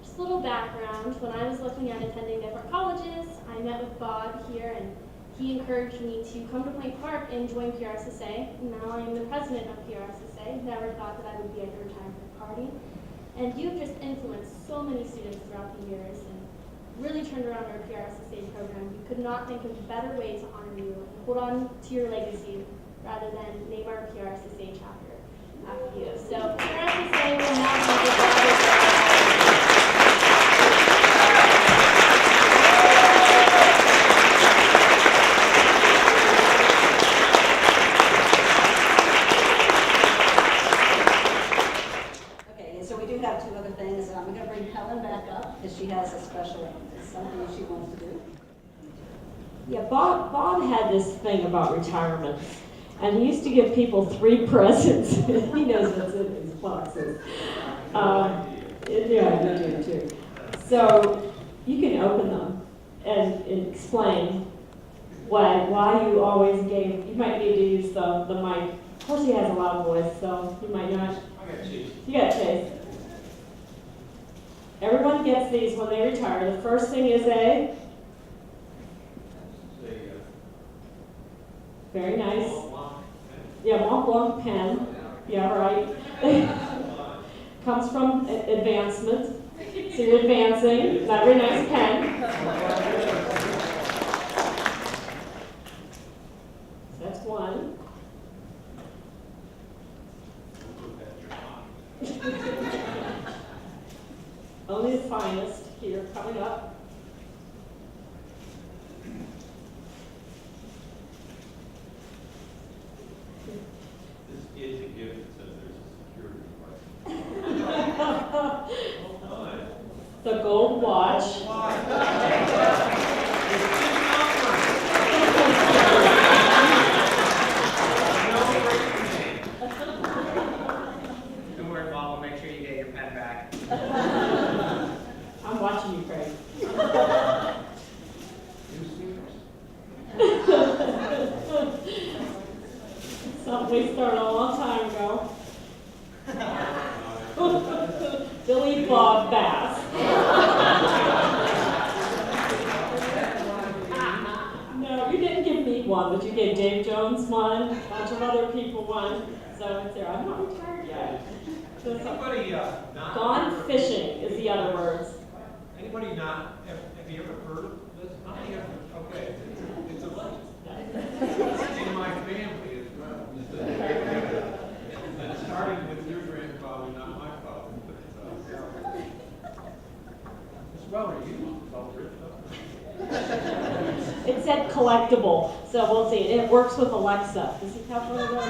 just a little background. When I was looking at attending different colleges, I met with Bob here and he encouraged me to come to Point Park and join PRSSA. Now I am the president of PRSSA. Never thought that I would be at your retirement party. And you've just influenced so many students throughout the years and really turned around our PRSSA program. We could not think of a better way to honor you and hold on to your legacy rather than name our PRSSA chapter after you. So PRSSA will now be the I'm going to bring Helen back up because she has a special something she wants to do. Yeah, Bob had this thing about retirement, and he used to give people 3 presents. He knows what's in these boxes. Yeah, I do too. So you can open them and explain why you always gave. You might need to use the mic. Of course, he has a loud voice, so you might not. I got Chase. You got Chase. Everyone gets these when they retire. The first thing is a very nice. Yeah, Mont Blanc pen. Yeah, right. Comes from advancement. So you're advancing. Not very nice pen. That's one. Only the finest here coming up. This is a gift that says there's a security device. The gold watch. Don't worry, Bob, we'll make sure you get your pen back. I'm watching you, Craig. Something we started a long time ago. Billy Bob Bass. No, you didn't give me one, but you gave Dave Jones one, a bunch of other people one. So it's there. I'm not retired yet. Anybody not Gone fishing is the other words. Anybody not? Have you ever heard of this? How many ever? Okay, it's a legend. In my family as well. And starting with your grandfather, not my father. Mr. Butler, you all ripped up. It said collectible, so we'll see. It works with Alexa. Does it have one of those?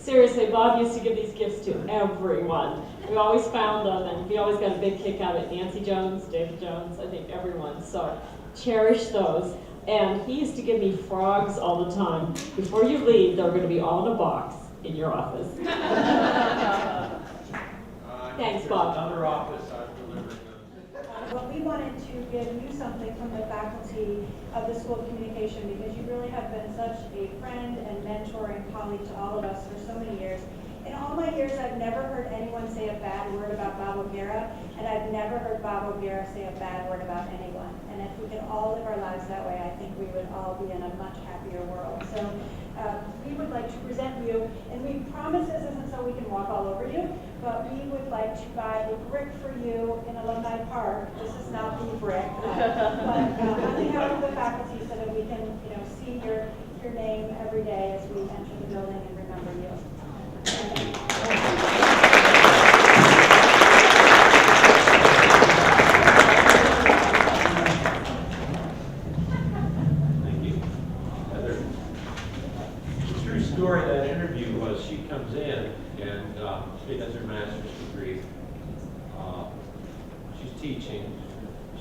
Seriously, Bob used to give these gifts to everyone. We always found them, and we always got a big kick out of it. Nancy Jones, David Jones, I think everyone. So cherish those. And he used to give me frogs all the time. Before you leave, they're going to be all in a box in your office. Thanks, Bob. Another office I've delivered those. Well, we wanted to give you something from the faculty of the School of Communication because you really have been such a friend and mentor and colleague to all of us for so many years. In all my years, I've never heard anyone say a bad word about Bob O'Gara, and I've never heard Bob O'Gara say a bad word about anyone. And if we could all live our lives that way, I think we would all be in a much happier world. So we would like to present you, and we promise this isn't so we can walk all over you, but we would like to buy a brick for you in Alumni Park. This is not the brick, but on behalf of the faculty, so that we can, see your name every day as we enter the building and remember you. Thank you. Heather. The true story of that interview was she comes in and she has her master's degree. She's teaching.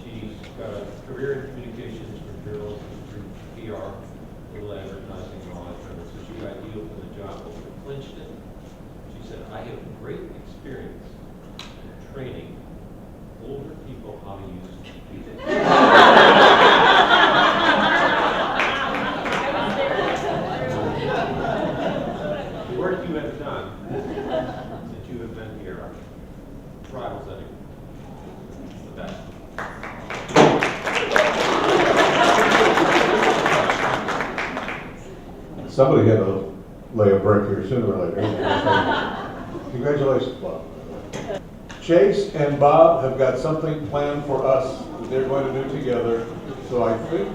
She's got a career in communications from journalism through PR, little advertising and all that kind of stuff. So she got ideal for the job over at Princeton. She said, I have great experience in training older people how to use computers. The work you have done since you have been here rivals any. The best. Somebody had to lay a brick here sooner or later. Congratulations, Bob. Chase and Bob have got something planned for us that they're going to do together. So I think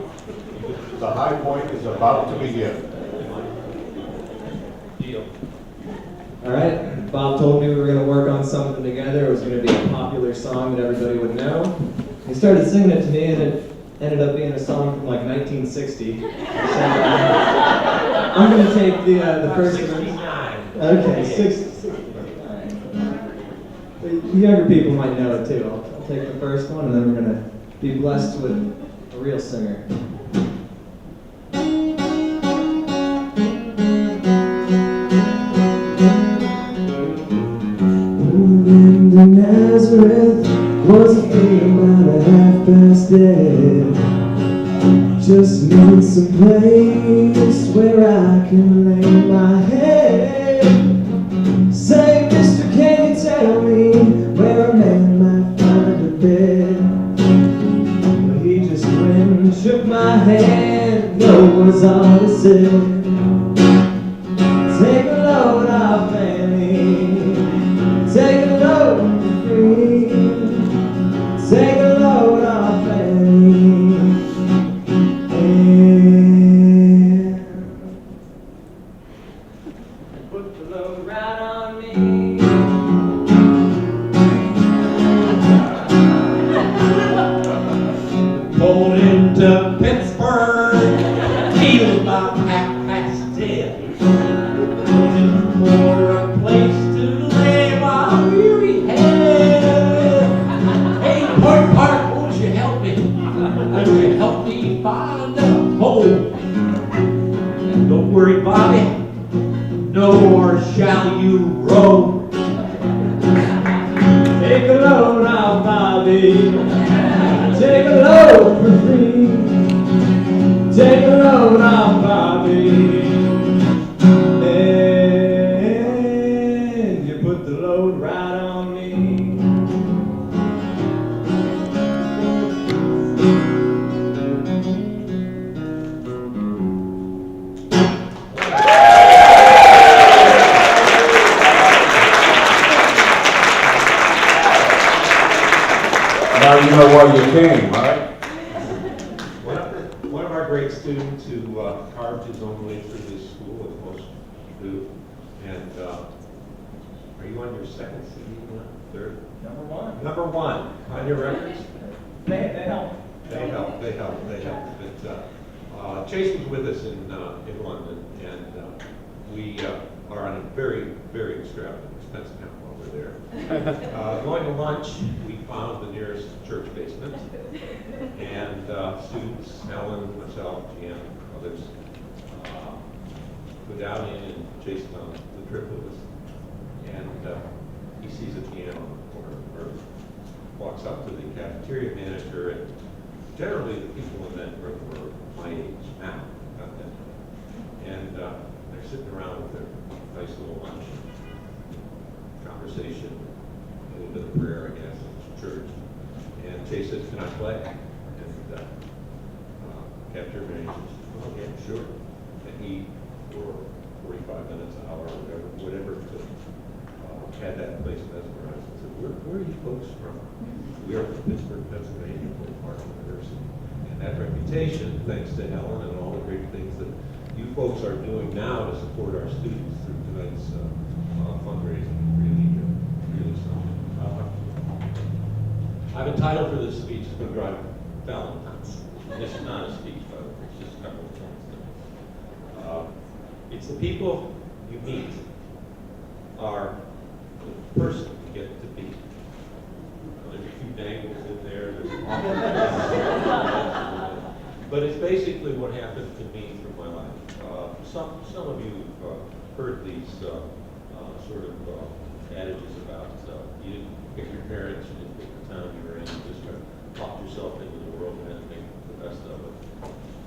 the high point is about to begin. Deal. All right, Bob told me we were going to work on something together. It was going to be a popular song that everybody would know. He started singing it to me, and it ended up being a song from like 1960. So, I'm going to take the first one. 69. Okay, 69. The younger people might know it too. I'll take the first one, and then we're going to be blessed with a real singer. Into Nazareth was a thing about 8:30. Just need some place where I can lay my head. Say, mister, can you tell me where a man might find a bed? Well, he just went and shook my hand. No was all he said. Take a load off, Annie. Take a load for free. Take a load off, Annie. And put the load right on me. Pulled into Pittsburgh, killed about 10:30. Looking for a place to lay my weary head. Hey, Point Park, won't you help me? Won't you help me find a home? And don't worry, Bobby, no more shall you roam. Take a load off, Bobby. Take a load for free. Take a load off, Bobby. And you put the load right on me. Now you know why you came, right? One of our great students who carved his own way through this school, as most do. And are you on your second CD now? Third? Number one. Number one on your records? They help. They help. But, Chase was with us in London, and we are on a very, very extravagant expense account while we're there. Going to lunch, we found the nearest church basement, and students, Ellen, myself, Jan, others, go down in, and Chase on the trip with us, and he sees a piano on the corner, or walks up to the cafeteria manager, and generally the people in that room were my age now, not then. And they're sitting around with their nice little lunch. conversation, a little bit of prayer, I guess, at church. And Chase says, "Can I play?" And Captain Ray says, "Oh, yeah, sure." And he, for 45 minutes, an hour, whatever it took, had that place mesmerized. I said, where are you folks from? We are from Pittsburgh, Pennsylvania, Point Park University. And that reputation, thanks to Helen and all the great things that you folks are doing now to support our students through tonight's fundraising, really something. I have a title for this speech. It's going to drive Valentine's. And this is not a speech, by the way. It's just a couple of things. It's the people you meet are the person you get to be. There's a few dangles in there. But it's basically what happened to me through my life. Some of you have heard these sort of adages about you didn't pick your parents, you didn't pick the town you were in, you just kind of popped yourself into the world and had to make the best of it.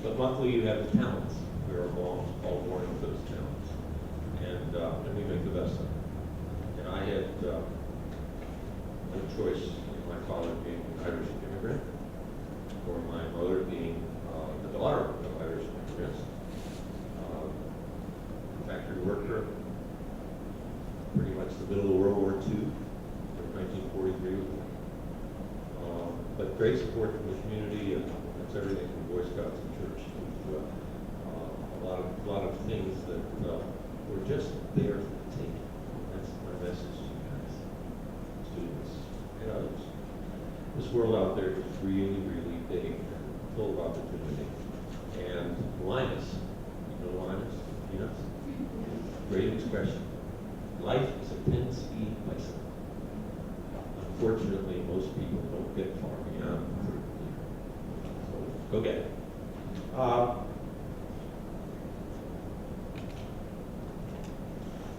But luckily you have the talents. We are all born with those talents. And we make the best of it. And I had no choice in my father being an Irish immigrant, or my mother being the daughter of Irish immigrants, factory worker, pretty much the middle of World War II, in 1943. But great support from the community, and that's everything from Boy Scouts and church to a lot of things that were just there for the taking. That's my message to you guys, students and others. This world out there is really, really big and full of opportunity. And Linus, you know Linus? Peanuts? Great expression. Life is a 10-speed bicycle. Unfortunately, most people don't get far beyond the third gear. So go get it.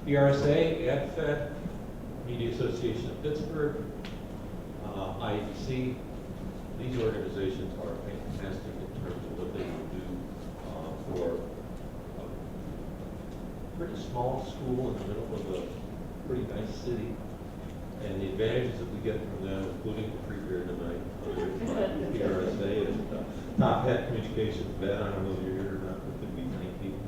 BRSA, AdFed, Media Association of Pittsburgh, IEDC, these organizations are fantastic in terms of what they can do for a pretty small school in the middle of a pretty nice city. And the advantages that we get from them, including the free beer tonight, PRSA and Top Hat Communications, Ben, I don't know if you're here or not, but could be many people.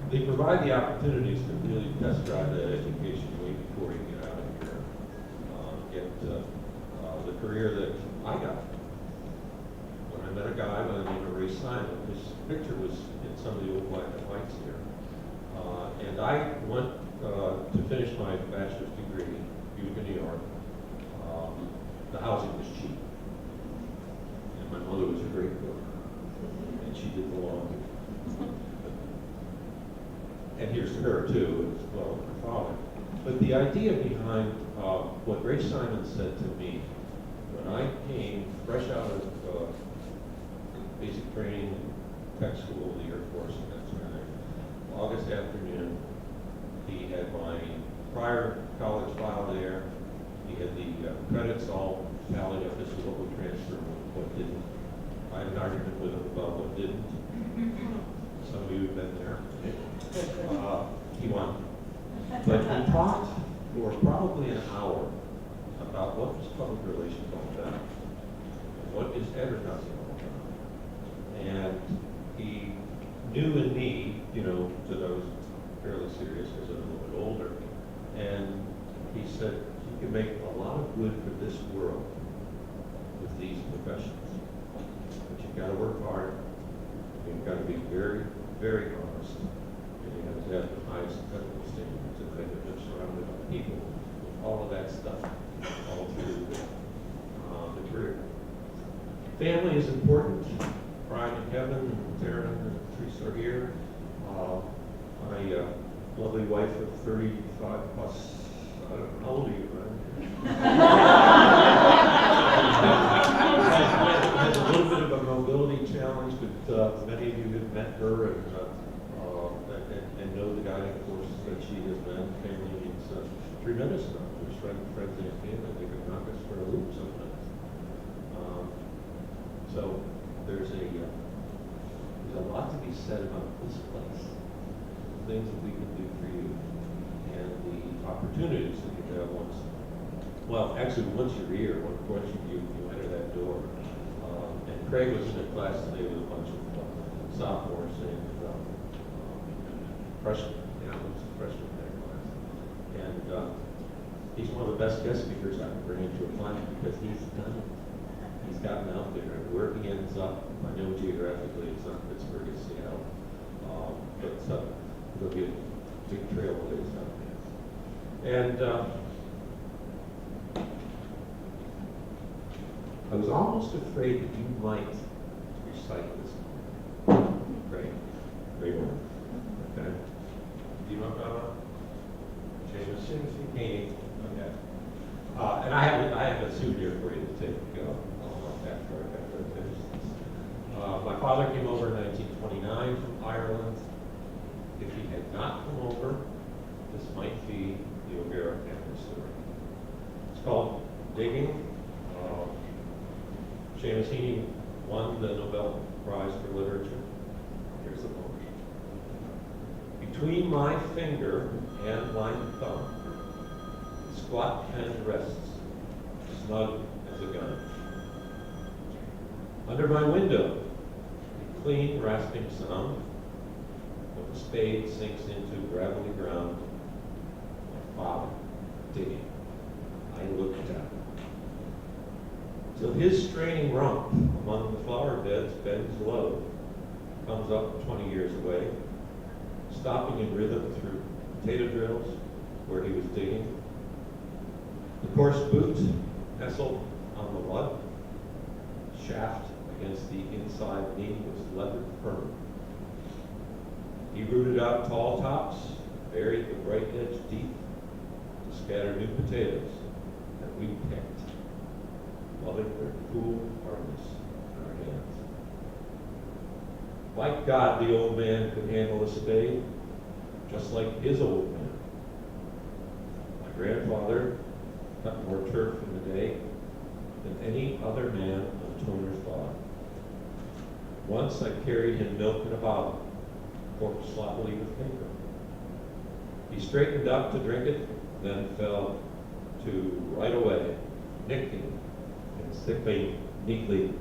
They provide the opportunities to really test drive that education way before you get out of here. Get the career that I got. When I met a guy by the name of Ray Simon, his picture was in some of the old black and whites here. And I went to finish my bachelor's degree in Utica, New York. The housing was cheap. And my mother was a great cook. And she did the laundry. And here's to her too, as well as her father. But the idea behind what Ray Simon said to me when I came fresh out of basic training, tech school, the Air Force, and that sort of thing, August afternoon, he had my prior college file there. He had the credits all tallied up as to what would transfer and what didn't. I had an argument with him about what didn't. Some of you have been there. He won. But we talked for probably an hour about what was public relations all about, and what is advertising all about. And he knew in me, you know, that I was fairly serious because I'm a little bit older. And he said, you can make a lot of good for this world with these professions. But you've got to work hard. You've got to be very, very honest. And you have to have the highest ethical standards, and then you're surrounded by people with all of that stuff all through the career. Family is important. Brian and Kevin and Taryn and Teresa are here. My lovely wife of 35 plus, I don't know, how old are you, Brian? Has a little bit of a mobility challenge, but many of you have met her and know the guiding force that she has been. Family means tremendous amount. There's friends and family that can knock us for a loop sometimes. So there's a lot to be said about this place, the things that we can do for you, and the opportunities that you once. Well, actually, once you're here, once you enter that door. And Craig was in a class today with a bunch of sophomores and freshmen. Yeah, I was a freshman in that class. And he's one of the best guest speakers I can bring into a client because he's done it. He's gotten out there. Where he ends up, I know geographically it's not Pittsburgh, it's Seattle. But there'll be a big trailblaze out there. And I was almost afraid that you might recite this. Great work. Okay. Do you know about James Haney? Okay. And I have a souvenir for you to take after I finish this. My father came over in 1929 from Ireland. If he had not come over, this might be the O'Gara family story. It's called Digging. Seamus Heaney won the Nobel Prize for Literature. Here's the poem. Between my finger and my thumb, the squat pen rests, snug as a gun. Under my window, the clean, rasping sound of a spade sinks into gravelly ground. My father digging. I look down. Till his straining rump among the flower beds bends low, comes up 20 years away, stopping in rhythm through potato drills where he was digging. The coarse boot nestled on the mud, shaft against the inside knee was leather firm. He rooted out tall tops, buried the bright edge deep to scatter new potatoes that we picked, loving their cool hardness in our hands. Like God, the old man could handle a spade, just like his old man. My grandfather cut more turf in the day than any other man on Toner's Bog. Once I carried him milk in a bottle, corked sloppily with paper. He straightened up to drink it, then fell to right away, nicking and thickly, neatly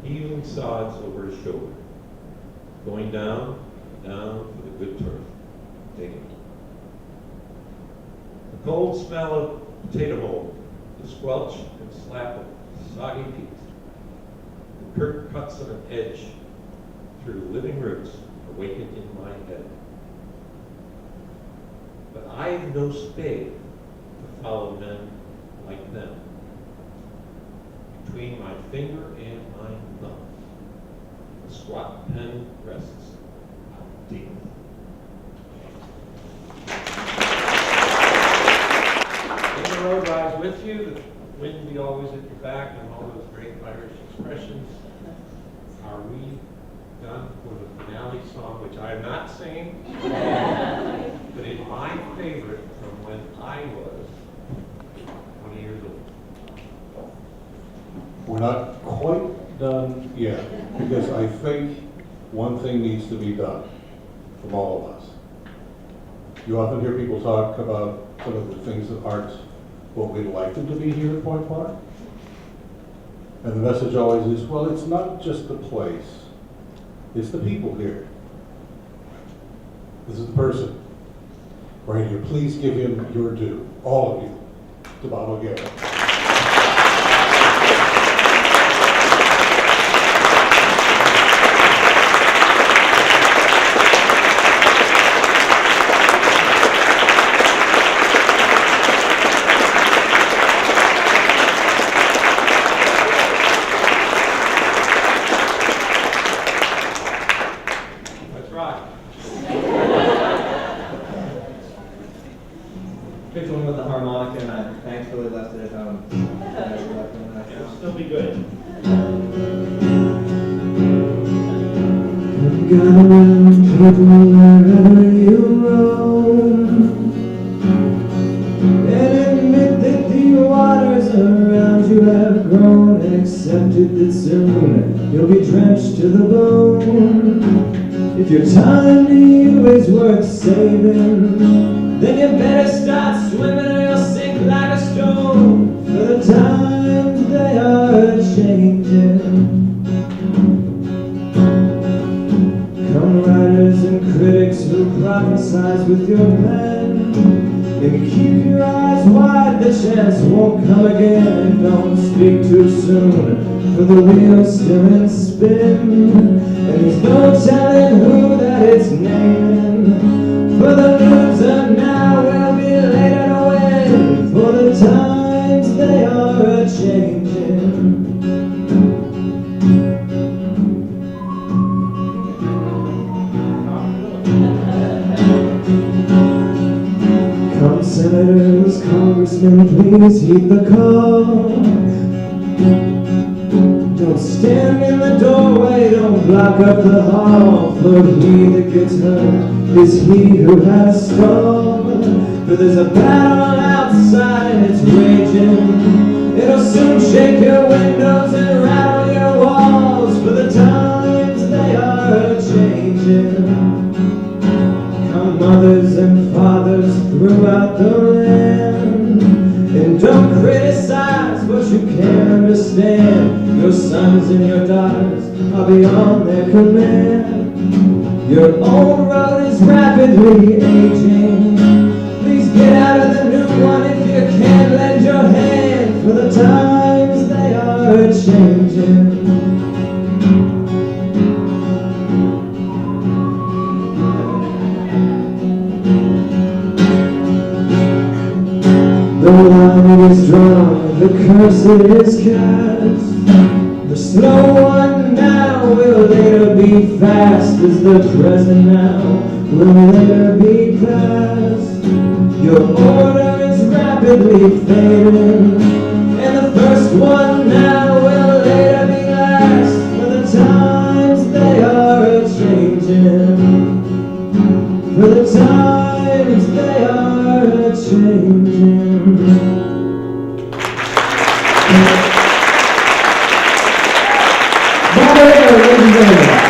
heaving sods over his shoulder, going down for the good turf, digging. The cold smell of potato mold, the squelch and slap of soggy peat, the curt cuts of an edge through living roots awakened in my head. But I've no spade to follow men like them. Between my finger and my thumb, the squat pen rests out deep. In the road rise with you, the wind be always at your back, and all those great Irish expressions. Are we done for the finale song, which I am not singing, but it's my favorite from when I was 20 years old. We're not quite done yet, because I think one thing needs to be done from all of us. You often hear people talk about some of the things that aren't what we'd like them to be here at Point Park. And the message always is, well, it's not just the place, it's the people here. This is the person right here. Please give him your due, all of you, to Bob O'Gara. Fiddling with the harmonica, and I thankfully left it at home. It'll still be good. I've gone around people wherever you roam, and admit that the waters around you have grown, and accepted that soon you'll be drenched to the bone. If your time to you is worth saving, then you better start swimming or you'll sink shake like a stone, for the times they are changing. Come writers and critics who prophesize with your pen, maybe keep your eyes wide, the chance won't come again. And don't speak too soon, for the wheel's still in spin, and there's no telling who that it's naming. For the loser now will be later to win, for the times they are changing. Come senators, congressmen, please heed the call. Don't stand in the doorway, don't block up the hall, for he that gets hurt is he who has stalled. For there's a battle outside and it's raging, it'll soon shake your windows and rattle your walls, for the times they are changing. Come mothers and fathers throughout the land, and don't criticize what you can't understand. Your sons and your daughters are beyond their command. Your old road is rapidly aging. Please get out of the new one if you can lend your hand, for the times they are changing. The line is drawn, the curse is cast. The slow one now will later be fast, as the present now will later be past. Your order is rapidly fading, and the first one now will later be last, for the times they are changing. For the times they are changing. Ladies and gentlemen.